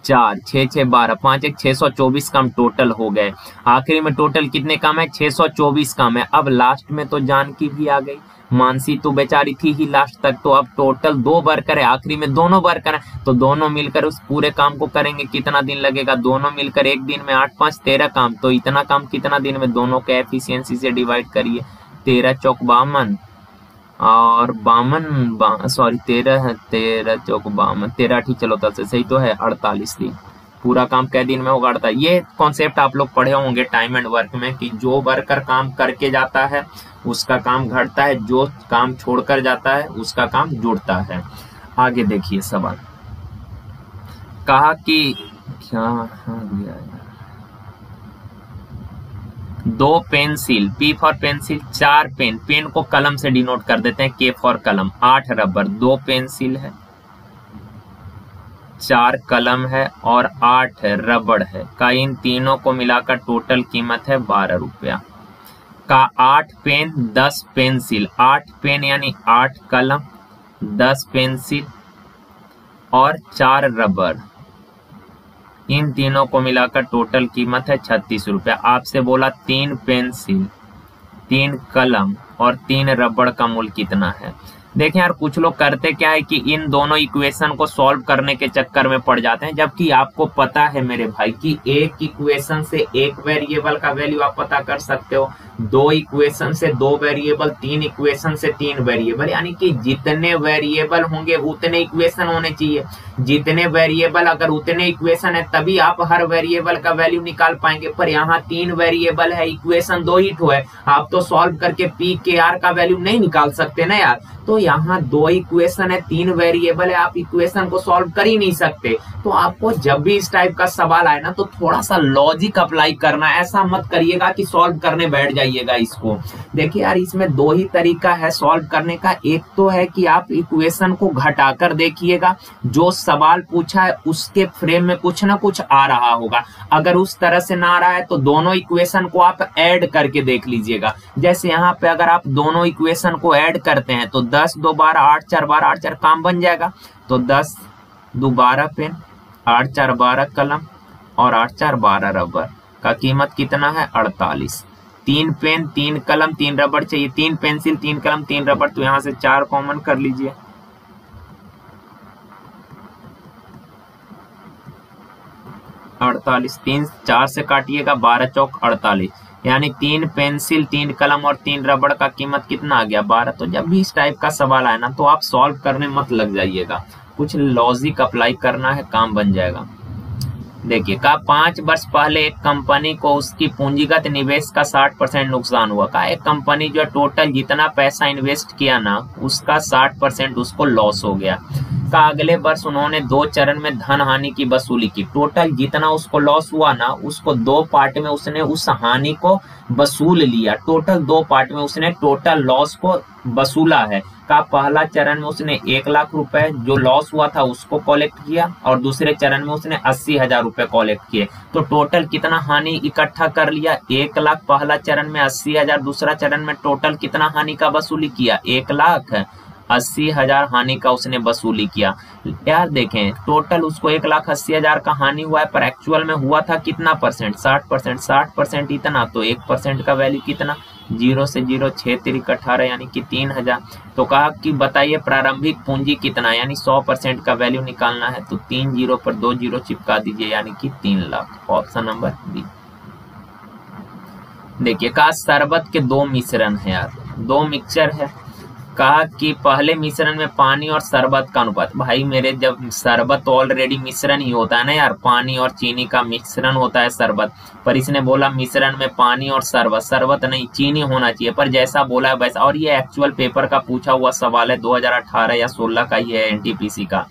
4 6 6 12 5 1 624 काम टोटल हो गए। आखिरी में टोटल कितने काम है? 624 काम है। अब लास्ट में तो जानकी भी आ गई, मानसी तो बेचारी थी ही लास्ट तक, तो अब टोटल 2 वर्कर है, आखिरी में दोनों वर्कर है, तो दोनों मिलकर उस पूरे काम को करेंगे। कितना दिन लगेगा? दोनों मिलकर एक दिन में 8 5 13 काम, तो इतना काम कितना दिन में? दोनों के एफिशिएंसी से डिवाइड करिए। 13 चौक 52 और 13 13 चौक 52, 13 ठीक, चलो तब से सही तो है, 48 दिन। पूरा काम कै दिन में होगा? 48। ये कॉन्सेप्ट आप लोग पढ़े होंगे टाइम एंड वर्क में कि जो वर्कर काम करके जाता है उसका काम घटता है, जो काम छोड़कर जाता है उसका काम जुड़ता है। आगे देखिए सवाल, कहा कि क्या दिया है? 2 pencil, P for pencil, 4 pen, pen को कलम से डिनोट कर देते हैं, K फॉर कलम, 8 रबर, 2 पेंसिल है, 4 कलम है और 8 रबड़ है का इन तीनों को मिलाकर टोटल कीमत है 12 रुपया। का 8 पेन 10 पेंसिल, 8 पेन यानी 8 कलम, 10 पेंसिल और 4 रबर, इन तीनों को मिलाकर टोटल कीमत है 36 रुपया। आपसे बोला 3 पेंसिल, 3 कलम और 3 रबड़ का मूल्य कितना है। देखें यार, कुछ लोग करते क्या है कि इन दोनों इक्वेशन को सॉल्व करने के चक्कर में पड़ जाते हैं, जबकि आपको पता है मेरे भाई कि एक इक्वेशन से एक वेरिएबल का वैल्यू आप पता कर सकते हो, 2 इक्वेशन से 2 वेरिएबल, 3 इक्वेशन से 3 वेरिएबल, यानी कि जितने वेरिएबल होंगे उतने इक्वेशन होने चाहिए। जितने वेरिएबल अगर उतने इक्वेशन है तभी आप हर वेरिएबल का वैल्यू निकाल पाएंगे, पर यहाँ 3 वेरिएबल है, इक्वेशन 2 ही ठो है, आप तो सॉल्व करके पी के आर का वैल्यू नहीं निकाल सकते ना यार। तो यहाँ 2 इक्वेशन है, 3 वेरिएबल है, आप इक्वेशन को सॉल्व कर ही नहीं सकते। तो आपको जब भी इस टाइप का सवाल आए ना तो थोड़ा सा लॉजिक अप्लाई करना, ऐसा मत करिएगा कि सॉल्व करने बैठ जाइएगा इसको। देखिए यार, इसमें 2 ही तरीका है सॉल्व करने का। एक तो है कि आप इक्वेशन को घटाकर देखिएगा, जो सवाल पूछा है उसके फ्रेम में कुछ ना कुछ आ रहा होगा। अगर उस तरह से ना आ रहा है तो दोनों इक्वेशन को आप ऐड करके देख लीजिएगा। जैसे यहाँ पे अगर आप दोनों इक्वेशन को ऐड करते हैं तो 10 2 12 8 4 12 8 4 काम बन जाएगा। तो 10 2 12 पेन, 8 4 12 कलम और 8 4 12 रबर का कीमत कितना है? 48। 3 पेन 3 कलम 3 रबर चाहिए, 3 पेंसिल 3 कलम 3 रबर, तो यहाँ से 4 कॉमन कर लीजिए। 48, 3 4 से काटिएगा, 12 चौक 48, यानी 3 पेंसिल 3 कलम और 3 रबड़ का कीमत कितना आ गया? 12। तो जब भी इस टाइप का सवाल आए ना तो आप सॉल्व करने मत लग जाइएगा, कुछ लॉजिक अप्लाई करना है, काम बन जाएगा। देखिए, का 5 वर्ष पहले एक कंपनी को उसकी पूंजीगत निवेश का 60% नुकसान हुआ। का एक कंपनी जो टोटल जितना पैसा इन्वेस्ट किया ना उसका 60% उसको लॉस हो गया। का अगले वर्ष उन्होंने 2 चरण में धन हानि की वसूली की। टोटल जितना उसको लॉस हुआ ना उसको 2 पार्ट में उसने उस हानि को वसूल लिया। टोटल 2 पार्ट में उसने टोटल लॉस को वसूला है। का पहला चरण में उसने 1 लाख रुपए जो लॉस हुआ था उसको कलेक्ट किया और दूसरे चरण में उसने 80,000 रुपए कलेक्ट किए। तो टोटल कितना हानि इकट्ठा कर लिया? 1 लाख पहला चरण में, 80,000 दूसरा चरण में। टोटल कितना हानि का वसूली किया? 1,80,000 हानि का उसने वसूली किया। यार देखें, टोटल उसको 1,80,000 का हानि हुआ है, पर एक्चुअल में हुआ था कितना परसेंट? 60%। 60% इतना, तो 1% का वैल्यू कितना? 0 से 0 6 3 18 यानी कि 3,000। तो कहा कि बताइए प्रारंभिक पूंजी कितना, यानी 100% का वैल्यू निकालना है। तो 3 0 पर 2 0 चिपका दीजिए, यानी कि 3 लाख। Option number B. देखिए, कहा शरबत के 2 मिश्रण है यार, 2 मिक्सचर है, कहा कि पहले मिश्रण में पानी और शरबत का अनुपात। भाई मेरे, जब शरबत ऑलरेडी मिश्रण ही होता है ना यार, पानी और चीनी का मिश्रण होता है शरबत, पर इसने बोला मिश्रण में पानी और शरबत, शरबत नहीं चीनी होना चाहिए, पर जैसा बोला है वैसा। और ये एक्चुअल पेपर का पूछा हुआ सवाल है, 2018 या 16 का ही है एनटीपीसी का।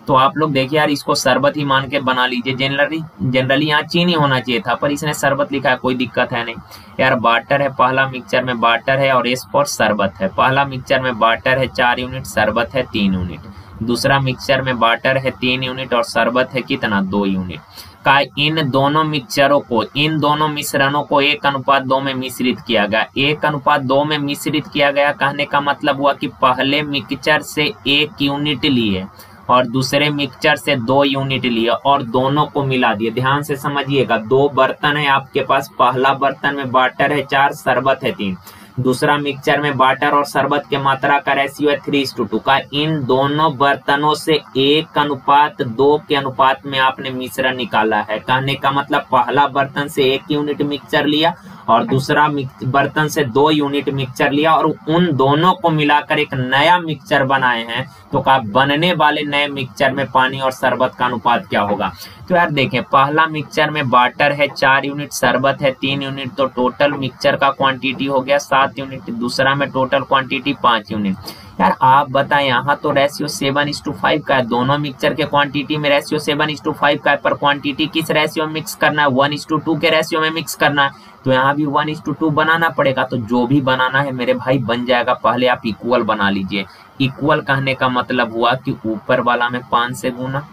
तो आप लोग देखिए यार, इसको शरबत ही मान के बना लीजिए। जनरली यहाँ चीनी होना चाहिए था, पर इसने शरबत लिखा है, कोई दिक्कत है नहीं यार। वाटर है, पहला मिक्सचर में वाटर है और एस फॉर शरबत है। पहला मिक्सचर में वाटर है 4 यूनिट, शरबत है 3 यूनिट। दूसरा मिक्सचर में वाटर है 3 यूनिट और शरबत है कितना, 2 यूनिट। का इन दोनों मिक्सचरों को, इन दोनों मिश्रणों को 1:2 में मिश्रित किया गया। 1:2 में मिश्रित किया गया कहने का मतलब हुआ कि पहले मिक्सचर से 1 यूनिट लिए और दूसरे मिक्सचर से 2 यूनिट लिए और दोनों को मिला दिए। ध्यान से समझिएगा, 2 बर्तन है आपके पास, पहला बर्तन में वाटर है 4, शरबत है 3, दूसरा मिक्सचर में वाटर और शरबत के मात्रा का रेशियो है 3:2 का। इन दोनों बर्तनों से 1:2 के अनुपात में आपने मिश्रण निकाला है। कहने का मतलब पहला बर्तन से 1 यूनिट मिक्सचर लिया और दूसरा बर्तन से 2 यूनिट मिक्सचर लिया और उन दोनों को मिलाकर एक नया मिक्सचर बनाए हैं। तो का बनने वाले नए मिक्सचर में पानी और शरबत का अनुपात क्या होगा। तो यार देखें, पहला मिक्सचर में वाटर है 4 यूनिट, शरबत है 3 यूनिट, तो टोटल मिक्सचर का क्वांटिटी हो गया 7 यूनिट। दूसरा में टोटल क्वांटिटी 5 यूनिट। यार आप बताएं, यहाँ तो रेशियो 7:5 का है, दोनों मिक्सचर के क्वांटिटी में रेशियो 7:5 का है, पर क्वांटिटी किस रेशियो में मिक्स करना है, 1:2 के रेशियो में मिक्स करना है। तो यहाँ भी 1:2 बनाना पड़ेगा। तो जो भी बनाना है मेरे भाई बन जाएगा। पहले आप इक्वल बना लीजिए। इक्वल कहने का मतलब हुआ कि ऊपर वाला में 5 से गुना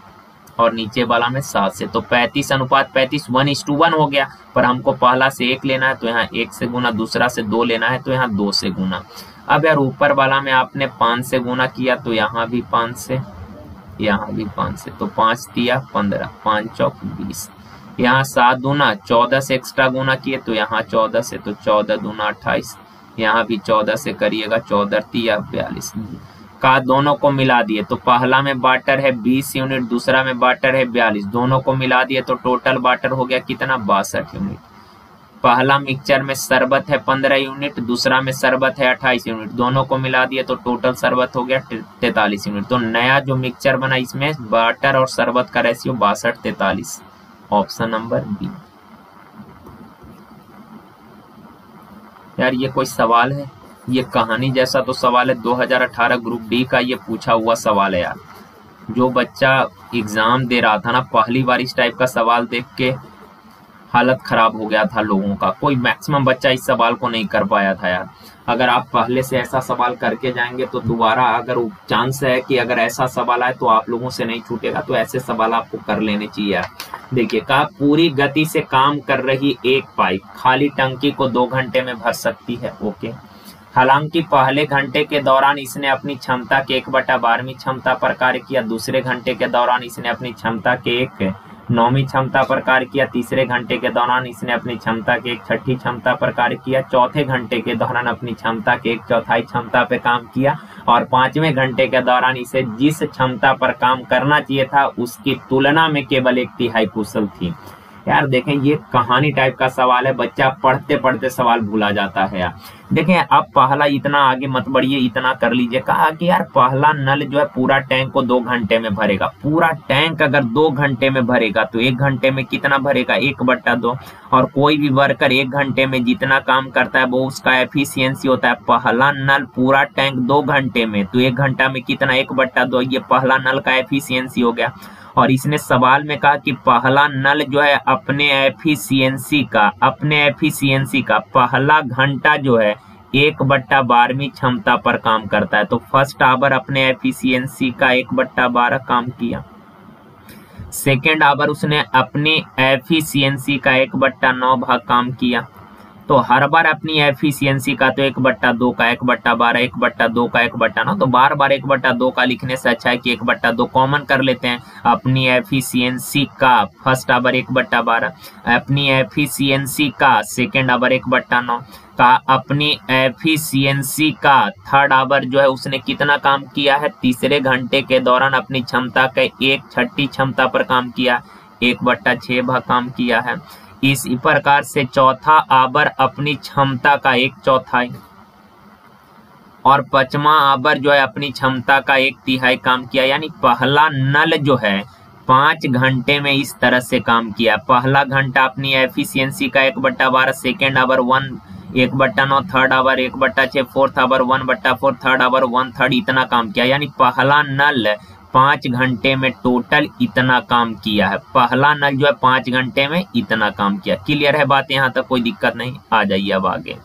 और नीचे वाला में 7 से, तो 35:35 1:1 हो गया। पर हमको पहला से 1 लेना है तो यहाँ 1 से गुना, दूसरा से 2 लेना है तो यहाँ 2 से गुना। अब यार ऊपर वाला में आपने 5 से गुना किया तो यहाँ भी 5 से, यहाँ भी 5 से, तो 5 दिया 15, 5 चौक 20। यहाँ 7 दूना 14 से एक्स्ट्रा गुना किए तो यहाँ 14 से, तो 14 दूना 28। यहाँ भी 14 से करिएगा, 14 तिया 42 का दोनों को मिला दिए। तो पहला में वाटर है 20 यूनिट, दूसरा में वाटर है 42, दोनों को मिला दिए तो टोटल वाटर हो गया कितना, 62 यूनिट। पहला मिक्सचर में शरबत है 15 यूनिट, दूसरा में शरबत है 28 यूनिट, दोनों को मिला दिए तो टोटल शरबत हो गया 43 यूनिट। तो नया जो मिक्सचर बना इसमें वाटर और शरबत का रेशियो 62:43, ऑप्शन नंबर बी। यार ये कोई सवाल है, ये कहानी जैसा तो सवाल है, 2018 ग्रुप डी का ये पूछा हुआ सवाल है यार। जो बच्चा एग्जाम दे रहा था ना, पहली बार इस टाइप का सवाल देख के हालत खराब हो गया था लोगों का। कोई मैक्सिमम बच्चा इस सवाल को नहीं कर पाया था यार। अगर आप पहले से ऐसा सवाल करके जाएंगे तो दोबारा अगर चांस है कि अगर ऐसा सवाल आए तो आप लोगों से नहीं छूटेगा। तो ऐसे सवाल आपको कर लेने चाहिए यार। देखिए, कहा पूरी गति से काम कर रही एक पाइप खाली टंकी को 2 घंटे में भर सकती है। ओके, हालांकि पहले घंटे के दौरान इसने अपनी क्षमता के 1/12वीं क्षमता पर कार्य किया, दूसरे घंटे के दौरान इसने अपनी क्षमता के 1/9वीं क्षमता पर कार्य किया, तीसरे घंटे के दौरान इसने अपनी क्षमता के 1/6 क्षमता पर कार्य किया, चौथे घंटे के दौरान अपनी क्षमता के 1/4 क्षमता पर काम किया और 5वें घंटे के दौरान इसे जिस क्षमता पर काम करना चाहिए था उसकी तुलना में केवल 1/3 कुशल थी। यार देखें, ये कहानी टाइप का सवाल है, बच्चा पढ़ते पढ़ते सवाल भूला जाता है यार। देखें, अब पहला इतना आगे मत बढ़िए, इतना कर लीजिए। कहा कि यार पहला नल जो है पूरा टैंक को 2 घंटे में भरेगा। पूरा टैंक अगर 2 घंटे में भरेगा तो 1 घंटे में कितना भरेगा, 1/2। और कोई भी वर्कर 1 घंटे में जितना काम करता है वो उसका एफिशिएंसी होता है। पहला नल पूरा टैंक 2 घंटे में, तो 1 घंटा में कितना, 1/2। ये पहला नल का एफिशिएंसी हो गया। और इसने सवाल में कहा कि पहला नल जो है अपने एफिशिएंसी का पहला घंटा जो है 1/12वीं क्षमता पर काम करता है। तो फर्स्ट आवर अपने एफिशिएंसी का 1/12 काम किया। सेकेंड आवर उसने अपनी एफिशिएंसी का 1/9 भाग काम किया। तो हर बार अपनी एफिशिएंसी का तो 1/2 का 1/12, 1/2 का 1/9, तो बार बार 1/2 का लिखने से अच्छा है कि 1/2 कॉमन कर लेते हैं। अपनी एफिशिएंसी का फर्स्ट आवर 1/12, अपनी एफिशिएंसी का सेकेंड आवर 1/9 का, अपनी एफिशिएंसी का थर्ड आवर जो है उसने कितना काम किया है, तीसरे घंटे के दौरान अपनी क्षमता के 1/6 क्षमता पर काम किया, 1/6 भाग काम किया है। इसी प्रकार से चौथा आवर अपनी क्षमता का 1/4 और पांचवा आवर जो है अपनी क्षमता का 1/3 काम किया। यानी पहला नल जो है 5 घंटे में इस तरह से काम किया। पहला घंटा अपनी एफिशिएंसी का 1/12, second hour 1/9, third hour 1/6, fourth hour 1/4, third hour 1/3 इतना काम किया। यानी पहला नल 5 घंटे में टोटल इतना काम किया है। पहला नल जो है 5 घंटे में इतना काम किया। क्लियर है बात? यहाँ तक कोई दिक्कत नहीं? आ जाइए अब आगे।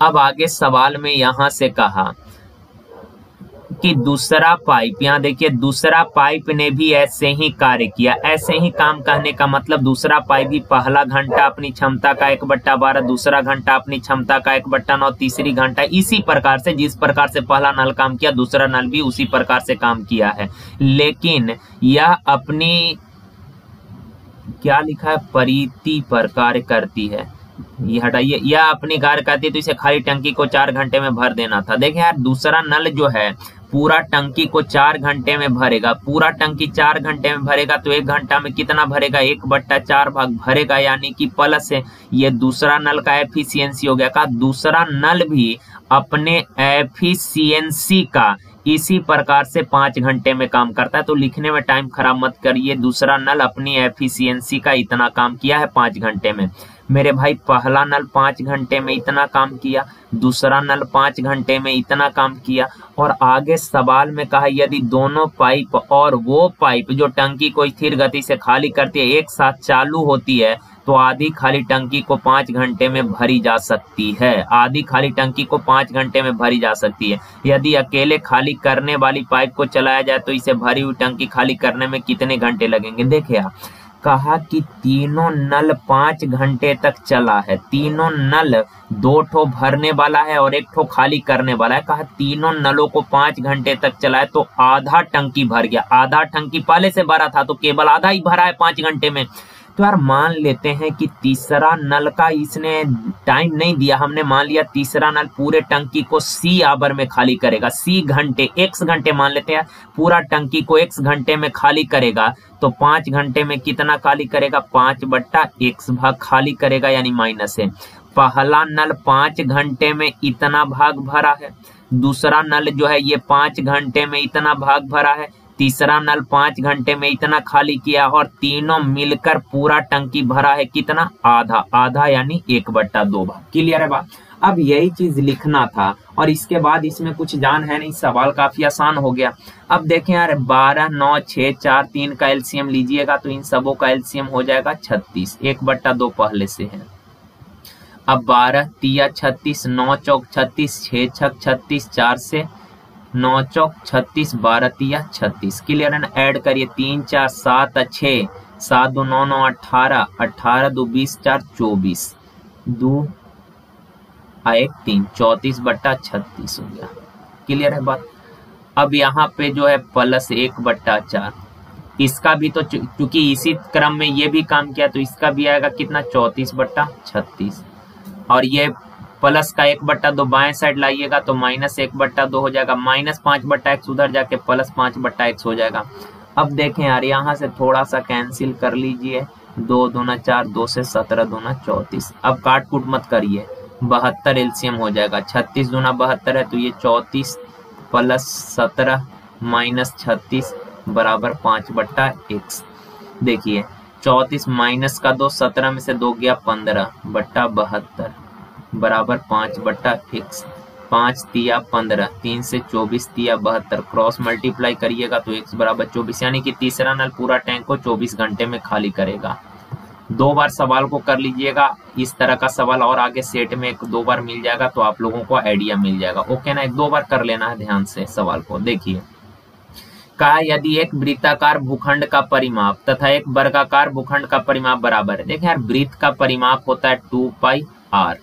अब आगे सवाल में यहां से कहा कि दूसरा पाइप, यहाँ देखिए दूसरा पाइप ने भी ऐसे ही कार्य किया। ऐसे ही काम कहने का मतलब दूसरा पाइप भी पहला घंटा अपनी क्षमता का 1/12, दूसरा घंटा अपनी क्षमता का 1/9, तीसरी घंटा इसी प्रकार से, जिस प्रकार से पहला नल काम किया दूसरा नल भी उसी प्रकार से काम किया है। लेकिन यह अपनी क्या लिखा है, परिधि पर कार्य करती है। ये हटाइए, यह अपनी कार्य करती है तो इसे खाली टंकी को 4 घंटे में भर देना था। देखिए यार दूसरा नल जो है पूरा टंकी को 4 घंटे में भरेगा। पूरा टंकी 4 घंटे में भरेगा तो 1 घंटा में कितना भरेगा, 1/4 भाग भरेगा। यानी कि प्लस है, ये दूसरा नल का एफिशिएंसी हो गया। का दूसरा नल भी अपने एफिशिएंसी का इसी प्रकार से 5 घंटे में काम करता है। तो लिखने में टाइम खराब मत करिए। दूसरा नल अपनी एफिशिएंसी का इतना काम किया है 5 घंटे में। मेरे भाई पहला नल 5 घंटे में इतना काम किया, दूसरा नल 5 घंटे में इतना काम किया। और आगे सवाल में कहा यदि दोनों पाइप और वो पाइप जो टंकी को स्थिर गति से खाली करती है एक साथ चालू होती है तो आधी खाली टंकी को 5 घंटे में भरी जा सकती है। आधी खाली टंकी को 5 घंटे में भरी जा सकती है। यदि अकेले खाली करने वाली पाइप को चलाया जाए तो इसे भरी हुई टंकी खाली करने में कितने घंटे लगेंगे। देखिए आप, कहा कि तीनों नल 5 घंटे तक चला है। तीनों नल, 2 ठो भरने वाला है और 1 ठो खाली करने वाला है। कहा तीनों नलों को 5 घंटे तक चला है तो आधा टंकी भर गया। आधा टंकी पहले से भरा था तो केवल आधा ही भरा है 5 घंटे में। तो यार मान लेते हैं कि तीसरा नल का इसने टाइम नहीं दिया। हमने मान लिया तीसरा नल पूरे टंकी को C आवर में खाली करेगा। C घंटे, x घंटे मान लेते हैं। पूरा टंकी को x घंटे में खाली करेगा तो 5 घंटे में कितना खाली करेगा, 5/x भाग खाली करेगा। यानी माइनस है। पहला नल 5 घंटे में इतना भाग भरा है, दूसरा नल जो है ये 5 घंटे में इतना भाग भरा है, तीसरा नल 5 घंटे में इतना खाली किया और तीनों मिलकर पूरा टंकी भरा है कितना, आधा। आधा यानी 1/2 भाग। क्लियर है बात? अब यही चीज लिखना था और इसके बाद इसमें कुछ जान है नहीं, सवाल काफी आसान हो गया। अब देखें यार 12, 9, 6, 4, 3 का एलसीएम लीजिएगा तो इन सबों का एलसीएम हो जाएगा 36। 1/2 पहले से है। अब 12 तिया 36, 9 चौक 36, 6 छक 36, 4 से 9 चौक 36, 12 तिया 36। क्लियर है ना? ऐड करिए 3 4 7 6, 7 2 9 9 18, 18 2 20 4 24, 2 1 3, 34/36 हो गया। क्लियर है बात? अब यहाँ पे जो है प्लस 1/4, इसका भी तो क्योंकि इसी क्रम में ये भी काम किया तो इसका भी आएगा कितना, 34/36। और ये प्लस का 1/2 बाएं साइड लाइएगा तो -1/2 हो जाएगा। -5/x उधर जाके +5/x हो जाएगा। अब देखें यार यहाँ से थोड़ा सा कैंसिल कर लीजिए। 2 दूना 4, 2 से 17 दूना 34। अब काट कूट मत करिए, 72 एलसीएम हो जाएगा। 36 दूना 72 है तो ये 34 + 17 - 36 बराबर 5/x। देखिए 34 माइनस का 2, 17 में से 2 गया 15/72 बराबर 5/x। 5 तिया 15, 3 से 24 तिया 72, क्रॉस मल्टीप्लाई करिएगा तो x बराबर 24। यानी कि तीसरा नल पूरा टैंक को 24 घंटे में खाली करेगा। 2 बार सवाल को कर लीजिएगा। इस तरह का सवाल और आगे सेट में 1-2 बार मिल जाएगा तो आप लोगों को आइडिया मिल जाएगा। ओके ना? 1-2 बार कर लेना है ध्यान से सवाल को। देखिए कहा यदि एक वृत्ताकार भूखंड का परिमाप तथा एक वर्गाकार भूखंड का परिमाप बराबर है। देखिए यार वृत्त का परिमाप होता है 2πr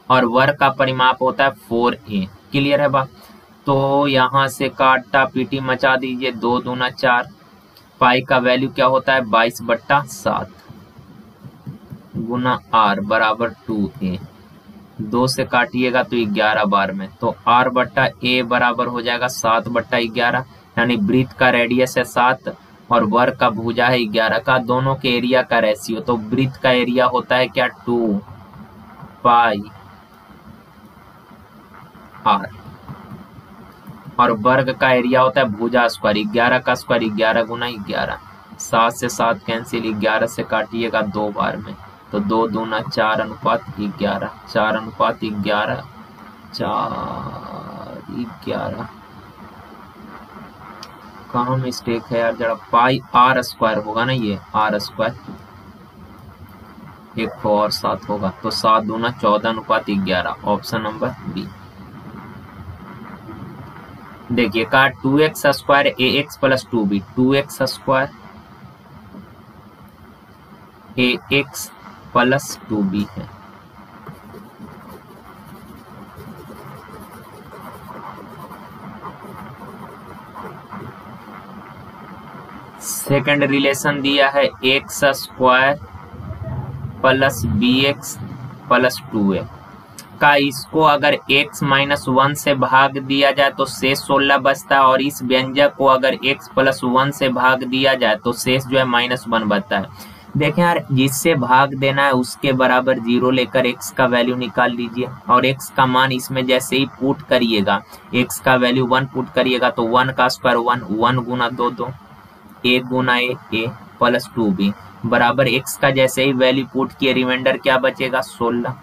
और वर्ग का परिमाप होता है 4a। क्लियर है बात? तो यहाँ से काटा पीटी मचा दीजिए। 2 दूना 4, पाई का वैल्यू क्या होता है 22/7 गुना r बराबर 2a। 2 से काटिएगा तो 11 बार में, तो r/a बराबर हो जाएगा 7/11। यानी वृत्त का रेडियस है 7 और वर्ग का भुजा है 11 का, दोनों के एरिया का रेशियो। तो वृत्त का एरिया होता है क्या, 2πr आर, और वर्ग का एरिया होता है भुजा स्क्वायर, 11 का स्क्वायर 11 गुना 11, 7 से 7 कैंसिल, 11 से काटिएगा 2 बार में, तो 2 दूना 4 अनुपात 11, 4 अनुपात 11, 4 11, कहाँ मिस्टेक है यार जरा, पाई आर स्क्वायर होगा ना, ये आर स्क्वायर, एक तो और 7 होगा, तो 7 दूना 14 अनुपात 11, ऑप्शन नंबर बी। देखिए कहा 2x square a x plus 2b, 2x square a x plus 2b है। सेकंड रिलेशन दिया है x square plus b x plus 2a का, इसको अगर x माइनस 1 से भाग दिया जाए तो शेष 16 बचता है, और इस व्यंजक को अगर x प्लस 1 से भाग दिया जाए तो शेष जो है -1 बचता है। देखें यार, जिससे भाग देना है उसके बराबर 0 लेकर x का वैल्यू निकाल लीजिए, और x का मान इसमें जैसे ही पुट करिएगा, x का वैल्यू 1 पुट करिएगा तो 1 का square 1, 1 Guna 2 2, 1 Guna a plus 2b बराबर x का जैसे ही वैल्यू पुट किए रिमाइंडर क्या बचेगा 16।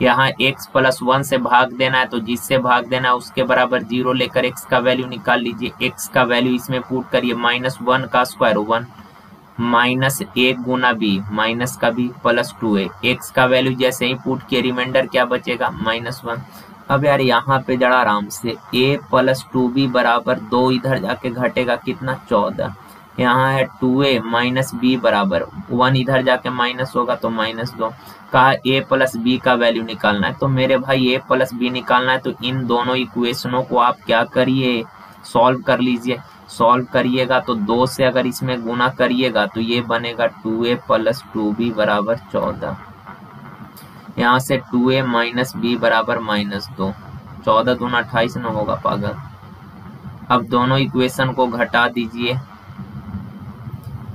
यहाँ x प्लस 1 से भाग देना है तो जिससे भाग देना है उसके बराबर 0 लेकर x का वैल्यू निकाल लीजिए, x का वैल्यू इसमें पुट करिए, -1 का स्क्वायर 1, माइनस 1 गुना b माइनस का b प्लस 2a, x का वैल्यू जैसे ही पुट किए रिमाइंडर क्या बचेगा -1। अब यार यहाँ पे जरा आराम से a प्लस 2b बराबर 2 इधर जाके घटेगा कितना 14, यहाँ है 2a माइनस बी बराबर 1 इधर जाके माइनस होगा तो -2, कहा a प्लस बी का वैल्यू निकालना है, तो मेरे भाई a प्लस बी निकालना है तो इन दोनों इक्वेशनों को आप क्या करिए सॉल्व कर लीजिए। सॉल्व करिएगा तो 2 से अगर इसमें गुना करिएगा तो ये बनेगा 2a प्लस 2b बराबर 14, यहाँ से 2a माइनस बी बराबर -2, 14 दूना 28 न होगा पागल। अब दोनों इक्वेशन को घटा दीजिए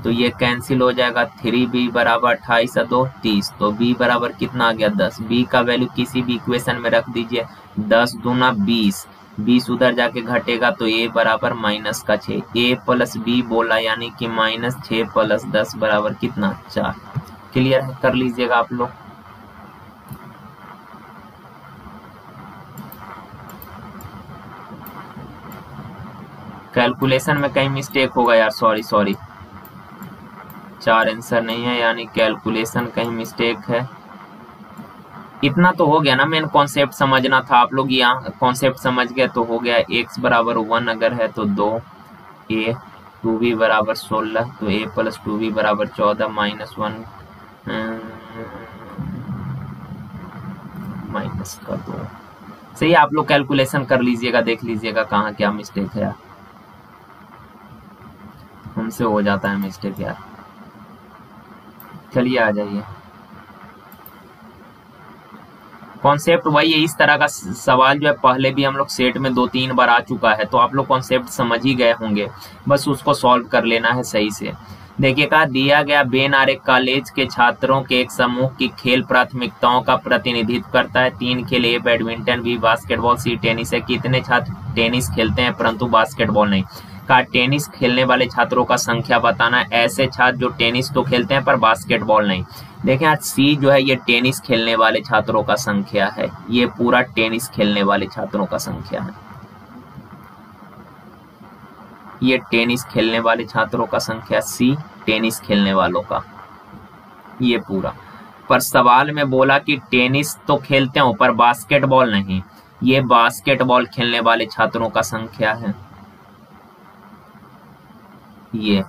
तो ये कैंसिल हो जाएगा, 3b बराबर 28 2 30, तो b बराबर कितना आ गया 10, b का वैल्यू किसी भी इक्वेशन में रख दीजिए, 10 दूना 20, 20 उधर जाके घटेगा तो a बराबर -6, a प्लस b बोला यानी कि -6 प्लस 10 बराबर कितना 4। क्लियर है, कर लीजिएगा आप लोग। कैलकुलेशन में कहीं मिस्टेक होगा यार, सॉरी 4 आंसर नहीं है, यानी कैलकुलेशन कहीं मिस्टेक है। इतना तो हो गया ना, मेन कॉन्सेप्ट समझना था, आप लोग यहाँ कॉन्सेप्ट समझ गए तो हो गया। x बराबर 1 अगर है तो 2a, 2b बराबर 16, तो a प्लस 2b बराबर 14, -1 माइनस का 2। सही, आप लोग कैलकुलेशन कर लीजिएगा, देख लीजिएगा कहाँ क्या मिस्टेक है यार, हमसे हो जाता है मिस्टेक यार। चलिए आ जाइए, कॉन्सेप्ट वही है। इस तरह का सवाल जो है पहले भी हम लोग सेट में 2-3 बार आ चुका है, तो आप लोग कॉन्सेप्ट समझ ही गए होंगे, बस उसको सॉल्व कर लेना है सही से। देखिए कहा दिया गया बेन आर कॉलेज के छात्रों के एक समूह की खेल प्राथमिकताओं का प्रतिनिधित्व करता है। 3 खेल, A badminton, B basketball, C tennis है। कितने छात्र टेनिस खेलते हैं परंतु बास्केटबॉल नहीं? का टेनिस खेलने वाले छात्रों का संख्या बताना है। ऐसे छात्र जो टेनिस तो खेलते हैं पर बास्केटबॉल नहीं। देखें आज सी जो है ये टेनिस खेलने वाले छात्रों का संख्या है, ये पूरा टेनिस खेलने वाले छात्रों का संख्या है, ये टेनिस खेलने वाले छात्रों का संख्या सी, टेनिस खेलने वालों का ये पूरा। पर सवाल में बोला कि टेनिस तो खेलते हो पर बास्केटबॉल नहीं, ये बास्केटबॉल खेलने वाले छात्रों का संख्या है ये।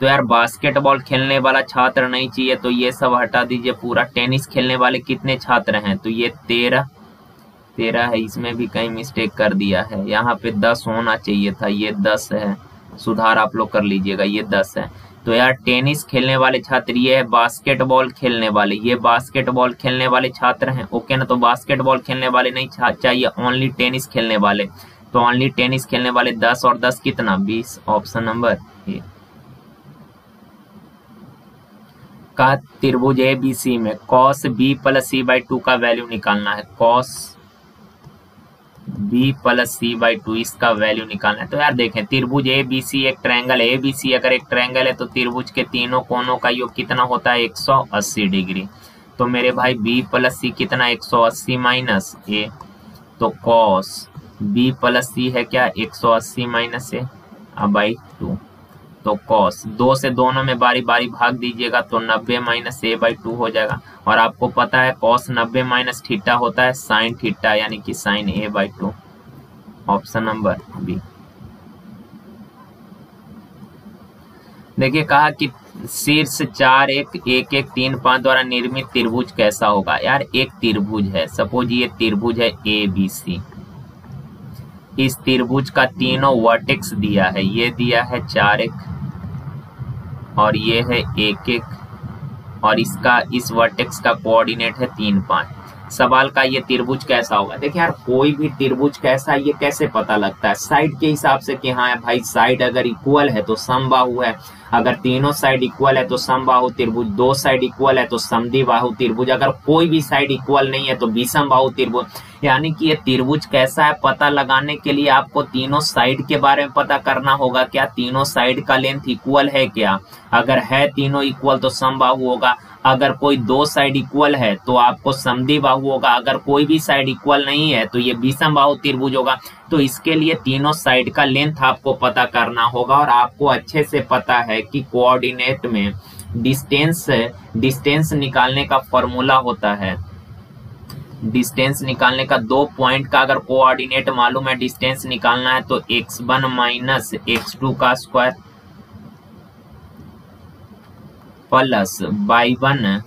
तो यार बास्केटबॉल खेलने वाला छात्र नहीं चाहिए, तो ये सब हटा दीजिए पूरा। टेनिस खेलने वाले कितने छात्र हैं? तो ये 13 है, इसमें भी कहीं मिस्टेक कर दिया है, यहाँ पे 10 होना चाहिए था, ये 10 है, सुधार आप लोग कर लीजिएगा, ये 10 है। तो यार टेनिस खेलने वाले छात्र ये है, बास्केटबॉल खेलने वाले ये बास्केटबॉल खेलने वाले छात्र हैं, ओके ना। तो बास्केटबॉल खेलने वाले नहीं चाहिए, ओनली टेनिस खेलने वाले। तो ओनली टेनिस खेलने वाले 10 और 10 कितना 20, ऑप्शन नंबर ए। का त्रिभुज ABC में cos b प्लस c/2 का वैल्यू निकालना है। cos B plus C by two, इसका वैल्यू निकालना है। तो यार देखें, त्रिभुज ए बी सी एक ट्रायंगल है, ए बी सी अगर एक ट्रायंगल है तो त्रिभुज के तीनों कोनों का योग कितना होता है 180 डिग्री। तो मेरे भाई बी प्लस सी कितना 180 माइनस ए, तो कॉस बी प्लस सी है क्या 180 माइनस ए बाई टू, तो कॉस 2 से दोनों में बारी बारी भाग दीजिएगा तो 90 माइनस ए बाई टू हो जाएगा। और आपको पता है कॉस 90 माइनस थीटा होता है साइन थीटा, यानी कि sine A by two, option number B. देखिए कहा कि शीर्ष 4 1 1 1 3 5 द्वारा निर्मित त्रिभुज कैसा होगा। यार एक त्रिभुज है, सपोज ये त्रिभुज है ए बी सी, इस त्रिभुज का तीनों वर्टेक्स दिया है, ये दिया है 4 1 और ये है 1 1 और इसका इस वर्टेक्स का कोऑर्डिनेट है 3 5। सवाल का ये त्रिभुज कैसा होगा। देखिए यार कोई भी त्रिभुज कैसा है ये कैसे पता लगता है, साइड के हिसाब से कि हाँ भाई साइड अगर इक्वल है तो समबाहु है, अगर तीनों साइड इक्वल है तो समबाहु त्रिभुज, 2 साइड इक्वल है तो समद्विबाहु त्रिभुज, अगर कोई भी साइड इक्वल नहीं है तो विषमबाहु त्रिभुज। यानी कि ये त्रिभुज कैसा है पता लगाने के लिए आपको तीनों साइड के बारे में पता करना होगा, क्या तीनों साइड का लेंथ इक्वल है क्या, अगर है तीनों इक्वल तो समबाहु होगा, अगर कोई 2 साइड इक्वल है तो आपको समद्विबाहु होगा, अगर कोई भी साइड इक्वल नहीं है तो ये विषमबाहु त्रिभुज होगा। तो इसके लिए तीनों साइड का लेंथ आपको पता करना होगा। और आपको अच्छे से पता है कि कोऑर्डिनेट में डिस्टेंस निकालने का फॉर्मूला होता है, डिस्टेंस निकालने का 2 पॉइंट का अगर कोऑर्डिनेट मालूम है डिस्टेंस निकालना है तो x1 माइनस x2 का square plus y1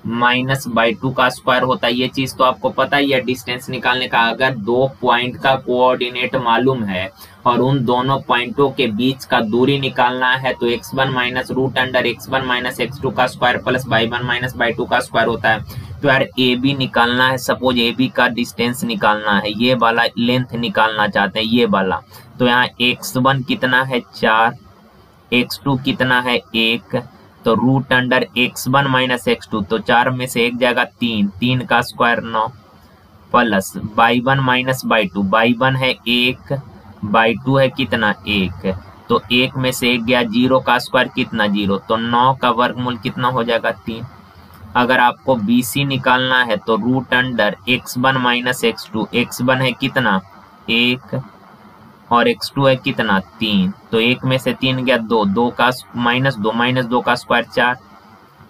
minus y2 का स्क्वायर होता है। ये चीज तो आपको पता ही है डिस्टेंस निकालने का। अगर 2 पॉइंट का कोऑर्डिनेट मालूम है और उन दोनों पॉइंटों के बीच का दूरी निकालना है तो x1 minus root under x1 minus x2 का square plus y1 minus y2 का स्क्वायर होता है। तो यार ए बी निकालना है, सपोज ए बी का डिस्टेंस निकालना है, ये वाला लेंथ निकालना चाहते हैं ये वाला, तो यहाँ x1 कितना है 4, x2 कितना है 1, तो root under x1 minus x2, तो 4 में से 1 जाएगा 3, 3 का square 9 plus y1 minus y2, y1 है 1, y2 है कितना 1, तो 1 में से 1 गया 0 का स्क्वायर कितना 0, तो 9 का वर्गमूल कितना हो जाएगा 3। अगर आपको BC निकालना है तो root under x1 minus x2, x1 है कितना 1 और x2 है कितना 3, तो 1 में से 3 गया 2, 2 का माइनस 2 का स्क्वायर 4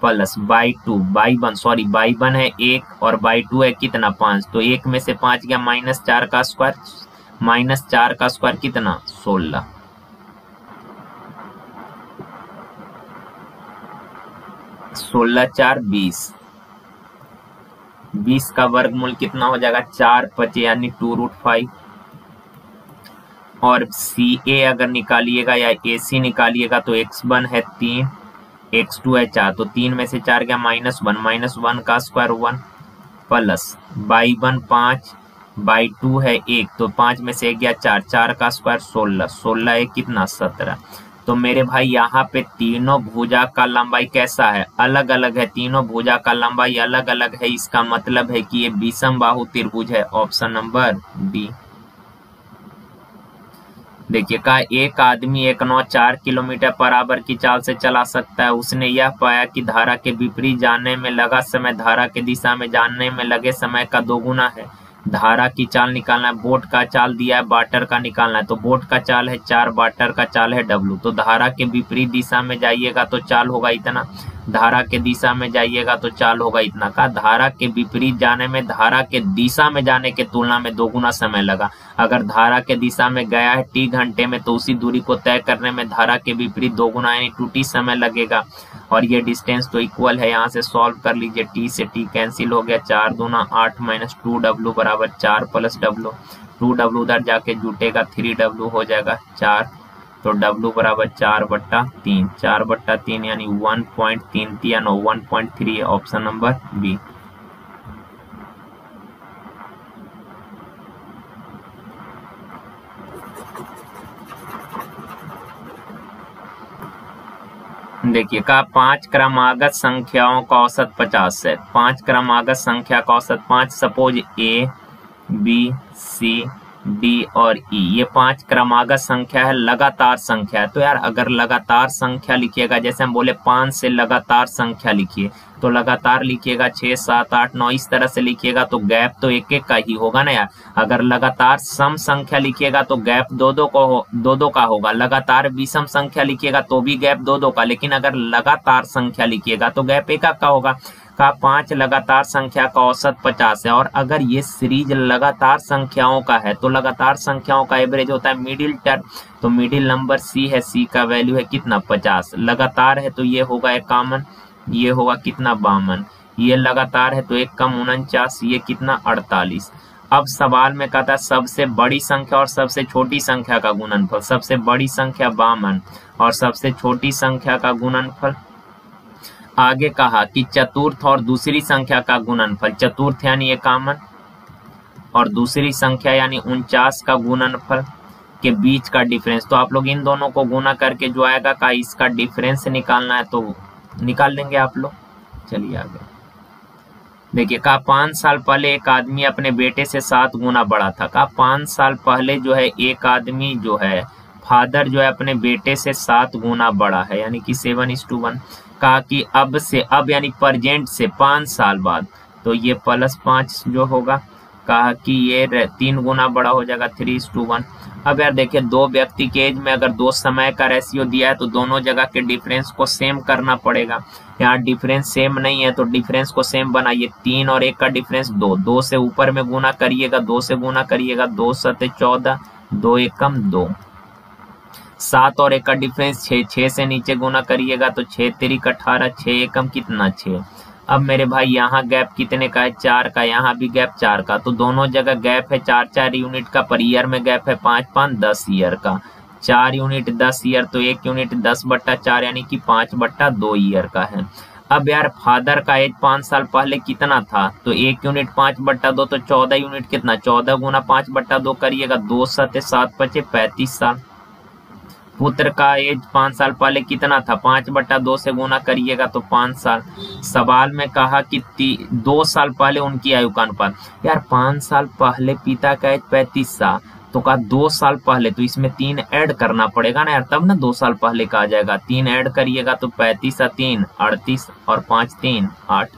प्लस y1 है 1 और y2 है कितना 5, तो 1 में से 5 गया माइनस 4 का स्क्वायर, माइनस 4 का स्क्वायर कितना 16, 16 4 20, 20 का वर्गमूल कितना हो जाएगा 4 5 यानी 2√5। और CA अगर निकालिएगा या AC निकालिएगा तो x1 है 3, x2 है 4, तो 3 में से 4 गया -1 का स्क्वायर 1 प्लस y1 5, y2 है 1, तो 5 में से 1 गया 4, 4 का स्क्वायर 16, 16 है कितना 17। तो मेरे भाई यहाँ पे तीनों भुजा का लंबाई कैसा है अलग अलग है, तीनों भुजा का लंबाई अलग अलग है, इसका मतलब है कि ये विषमबाहु त्रिभुज है, ऑप्शन नंबर डी। देखिए का एक आदमी 194 किलोमीटर पर आवर की चाल से चला सकता है। उसने यह पाया कि धारा के विपरीत जाने में लगा समय धारा के दिशा में जाने में लगे समय का 2 गुना है। धारा की चाल निकालना है, बोट का चाल दिया है, वाटर का निकालना है, तो बोट का चाल है 4, वाटर का चाल है W, तो धारा के विपरीत दिशा में जाइएगा तो चाल होगा इतना, धारा के दिशा में जाइएगा तो चाल होगा इतना। का धारा के विपरीत जाने में धारा के दिशा में जाने के तुलना में 2 गुना समय लगा। अगर धारा के दिशा में गया है t घंटे में तो उसी दूरी को तय करने में धारा के विपरीत 2 गुना यानी 2t समय लगेगा। और ये डिस्टेंस तो इक्वल है, यहाँ से सॉल्व कर लीजिए, t से t कैंसिल हो गया, 4 दूना 8 माइनस 2w बराबर 4 प्लस w, 2w उधर जाके जुटेगा 3w हो जाएगा 4, तो w बराबर 4/3, 4/3 यानी 1.33 यानी 1.3, ऑप्शन नंबर बी। देखिए का 5 क्रमागत संख्याओं का औसत 50 है। 5 क्रमागत संख्या का औसत 5, सपोज बी, सी, डी और ई, ये 5 क्रमागत संख्या है, लगातार संख्या है। तो यार अगर लगातार संख्या लिखिएगा, जैसे हम बोले 5 से लगातार संख्या लिखिए, तो लगातार लिखिएगा 6, 7, 8, 9 इस तरह से लिखिएगा, तो गैप तो एक एक का ही होगा ना यार। अगर लगातार सम संख्या लिखिएगा तो गैप दो दो का होगा। लगातार विषम संख्या लिखिएगा तो भी गैप दो दो का, लेकिन अगर लगातार संख्या लिखिएगा तो गैप एक का होगा। का 5 लगातार संख्या का औसत 50 है, और अगर ये सीरीज लगातार संख्याओं का है तो लगातार संख्याओं का एवरेज होता है मिडिल टर्म। तो मिडिल नंबर सी है, सी का वैल्यू है कितना 50। लगातार है तो ये होगा 51, ये होगा कितना 52, ये लगातार है तो 1 कम 49, ये कितना 48। अब सवाल में कहता है सबसे बड़ी संख्या और सबसे छोटी संख्या का गुणनफल। सबसे बड़ी संख्या 52 और सबसे छोटी संख्या का गुणनफल। आगे कहा कि चतुर्थ और दूसरी संख्या का गुणनफल, चतुर्थ यानी 51 और दूसरी संख्या यानी 49 का गुणनफल के बीच का डिफरेंस। तो आप लोग इन दोनों को गुना करके जो आएगा का इसका डिफरेंस निकालना है, तो निकाल लेंगे आप लोग। चलिए आगे देखिए, का 5 साल पहले एक आदमी अपने बेटे से 7 गुना बड़ा था। का 5 साल पहले जो है एक आदमी जो है फादर जो है अपने बेटे से 7 गुना बड़ा है, यानी कि 7:1। कहा कि अब से, अब यानी प्रेजेंट से 5 साल बाद, तो ये +5 जो होगा। कहा कि ये 3 गुना बड़ा हो जाएगा 3:1। अब यार देखिए, दो व्यक्ति के एज में अगर दो समय का रेशियो दिया है तो दोनों जगह के डिफरेंस को सेम करना पड़ेगा। यहाँ डिफरेंस सेम नहीं है तो डिफरेंस को सेम बनाइए। 3 और 1 का डिफरेंस 2, 2 से ऊपर में गुना करिएगा, 2 से गुना करिएगा, 2 7 14, 2 एकम 2। 7 और 1 का डिफरेंस 6, 6 से नीचे गुना करिएगा तो 6 3 18, 6 एकम कितना 6। अब मेरे भाई यहाँ गैप कितने का है 4 का, यहाँ भी गैप 4 का, तो दोनों जगह गैप है 4 यूनिट का, पर ईयर में गैप है 5 10 ईयर का। 4 यूनिट 10 ईयर, तो 1 यूनिट 10/4 यानी कि 5/2 ईयर का है। अब यार फादर का एज 5 साल पहले कितना था, तो 1 यूनिट 5/2, तो 14 यूनिट कितना, 14 गुना 5/2 करिएगा, 2 7 7 5 35 साल। पुत्र का एज 5 साल पहले कितना था, 5/2 से गुना करिएगा तो 5 साल। सवाल में कहा कि 2 साल पहले उनकी आयु का अनुपात। यार 5 साल पहले पिता का एज 35 साल, तो कहा 2 साल पहले, तो इसमें 3 ऐड करना पड़ेगा ना यार, तब ना 2 साल पहले का आ जाएगा। 3 ऐड करिएगा तो 35 और 3 38 और 5 3 8,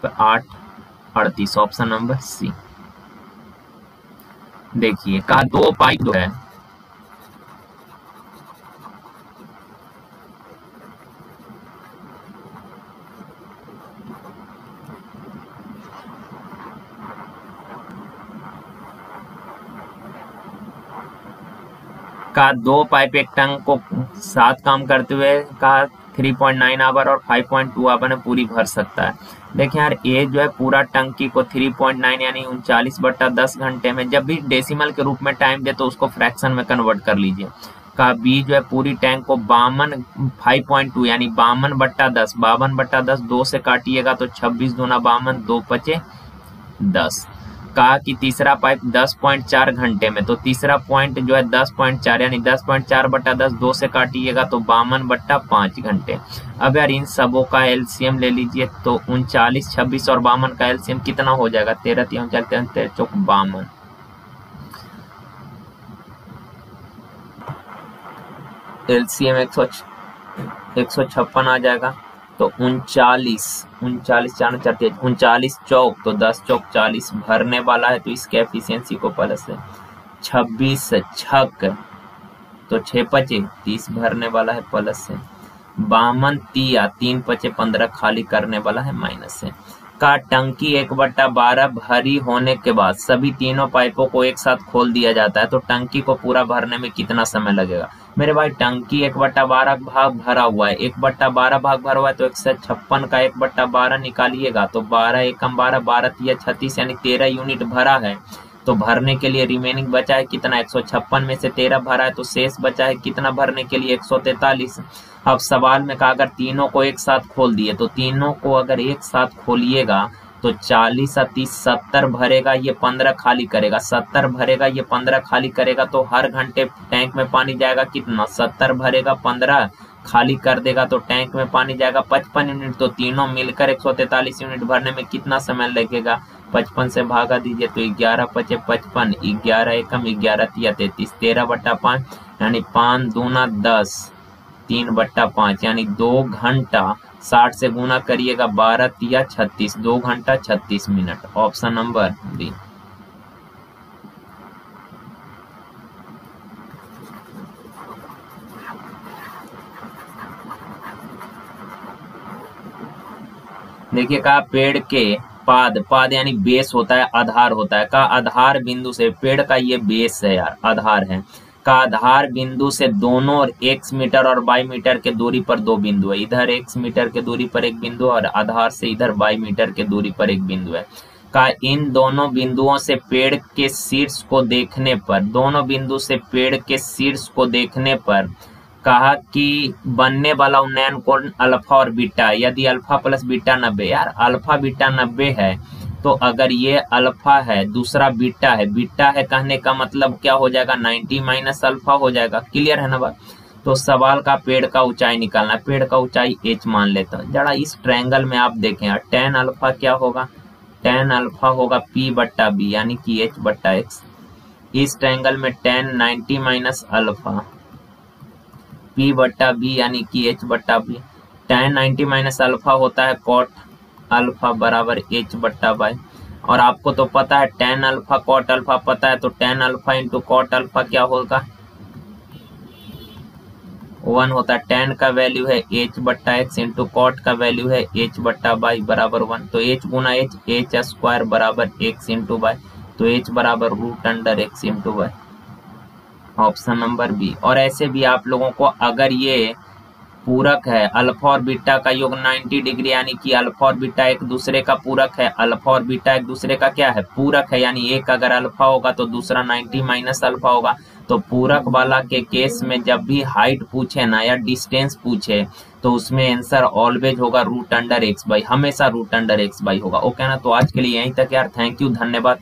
8 38, ऑप्शन नंबर सी। देखिए कहा 2 पाइप जो है का 2 पाइप एक टंक को साथ काम करते हुए का 3.9 आवर और 5.2 आवर में पूरी भर सकता है। देखिए यार ये जो है पूरा टंकी को 3.9 यानी 39/10 घंटे में, जब भी डेसिमल के रूप में टाइम दे तो उसको फ्रैक्शन में कन्वर्ट कर लीजिए। का बी जो है पूरी टैंक को 5.2 यानी 52/10, 52/10 2 से काटिएगा तो 26 दूना 52, 2 पचे 10। कहा कि तीसरा पाइप 10.4 घंटे में, तो तीसरा पॉइंट जो है 10.4 यानी 10.4/10, 2 से काटिएगा तो 52/5 घंटे। अब यार इन सबों का एलसीएम ले लीजिए, तो 39, 26 और 52 का एलसीएम कितना हो जाएगा, 13 3 13 13 चौक 52। एलसीएम 156 आ जाएगा, तो 39 4 4 39 चौक, तो 10 चौक 40 भरने वाला है, तो इसके एफिशिएंसी को प्लस है। 26 छक, तो 6 पचे 30 भरने वाला है, प्लस है। 52 तिया 3 पचे 15 खाली करने वाला है, माइनस है। का टंकी 1/12 भरी होने के बाद सभी तीनों पाइपों को एक साथ खोल दिया जाता है, तो टंकी को पूरा भरने में कितना समय लगेगा। मेरे भाई टंकी 1/12 भाग भरा हुआ है, 1/12 भाग भरा हुआ है, तो 156 का 1/12 निकालिएगा तो 12 एकम 12, 12 तिया 36 यानी 13 यूनिट भरा है। तो भरने के लिए रिमेनिंग बचा है कितना, 156 में से 13 भरा है, तो शेष बचा है कितना भरने के लिए, 143। अब सवाल में कहा अगर तीनों को एक साथ खोल दिए, तो तीनों को अगर एक साथ खोलिएगा तो 40 और 30 70 भरेगा, ये 15 खाली करेगा, 70 भरेगा, ये 15 खाली करेगा, तो हर घंटे टैंक में पानी जाएगा कितना, 70 भरेगा 15 खाली कर देगा, तो टैंक में पानी जाएगा 55 यूनिट। तो तीनों मिलकर 143 यूनिट भरने में कितना समय लगेगा, 55 से भागा दीजिए तो 11 पचे 55, 11 एकम 11 तिया 33, 13/5 यानी 5 दूना 10, 3/5 यानी 2 घंटा 60 से गुना करिएगा 12 तिया 36, 2 घंटा 36 मिनट। Option number B. देखिए कहा पेड़ के पाद यानी बेस होता है, आधार होता है, का आधार बिंदु से, पेड़ का ये बेस है यार, आधार है, का आधार बिंदु से दोनों और x मीटर और y मीटर के दूरी पर 2 बिंदु है। इधर x मीटर के दूरी पर एक बिंदु और आधार से इधर y मीटर के दूरी पर एक बिंदु है। का इन दोनों बिंदुओं से पेड़ के शीर्ष को देखने पर, दोनों बिंदु से पेड़ के शीर्ष को देखने पर कहा कि बनने वाला उन्नयन कोण अल्फा और बीटा, यदि अल्फा प्लस बीटा 90, यार अल्फा बीटा 90 है तो अगर ये अल्फा है दूसरा बीटा है, बीटा है कहने का मतलब क्या हो जाएगा 90 माइनस अल्फा हो जाएगा। क्लियर है ना बात। तो सवाल का पेड़ का ऊंचाई निकालना है, पेड़ का ऊंचाई h मान लेता हूं। जरा इस ट्रायंगल में आप देखें यार, tan अल्फा क्या होगा, tan अल्फा होगा p/b यानी कि h/x। इस ट्रायंगल में tan 90 माइनस अल्फा p/b यानी कि h/b, tan 90 माइनस अल्फा होता है cot अल्फा बराबर h/y। और आपको तो पता है tan अल्फा cot अल्फा पता है, तो tan alpha into cot alpha क्या होगा 1 होता है। tan का वैल्यू है h/x इंटू cot का वैल्यू है h/y बराबर 1, तो h गुना h स्क्वायर बराबर x इंटू y, तो h बराबर √x into y। Option number B. और ऐसे भी आप लोगों को अगर ये पूरक है, अल्फा और बीटा का योग 90 डिग्री यानी कि अल्फा और बीटा एक दूसरे का पूरक है, अल्फा और बीटा एक दूसरे का क्या है पूरक है, यानी एक अगर अल्फा होगा तो दूसरा 90 माइनस अल्फा होगा। तो पूरक वाला के केस में जब भी हाइट पूछे ना या डिस्टेंस पूछे तो उसमें आंसर ऑलवेज होगा √x/, हमेशा √x/होगा। ओके ना। तो आज के लिए यहीं तक यार, थैंक यू, धन्यवाद।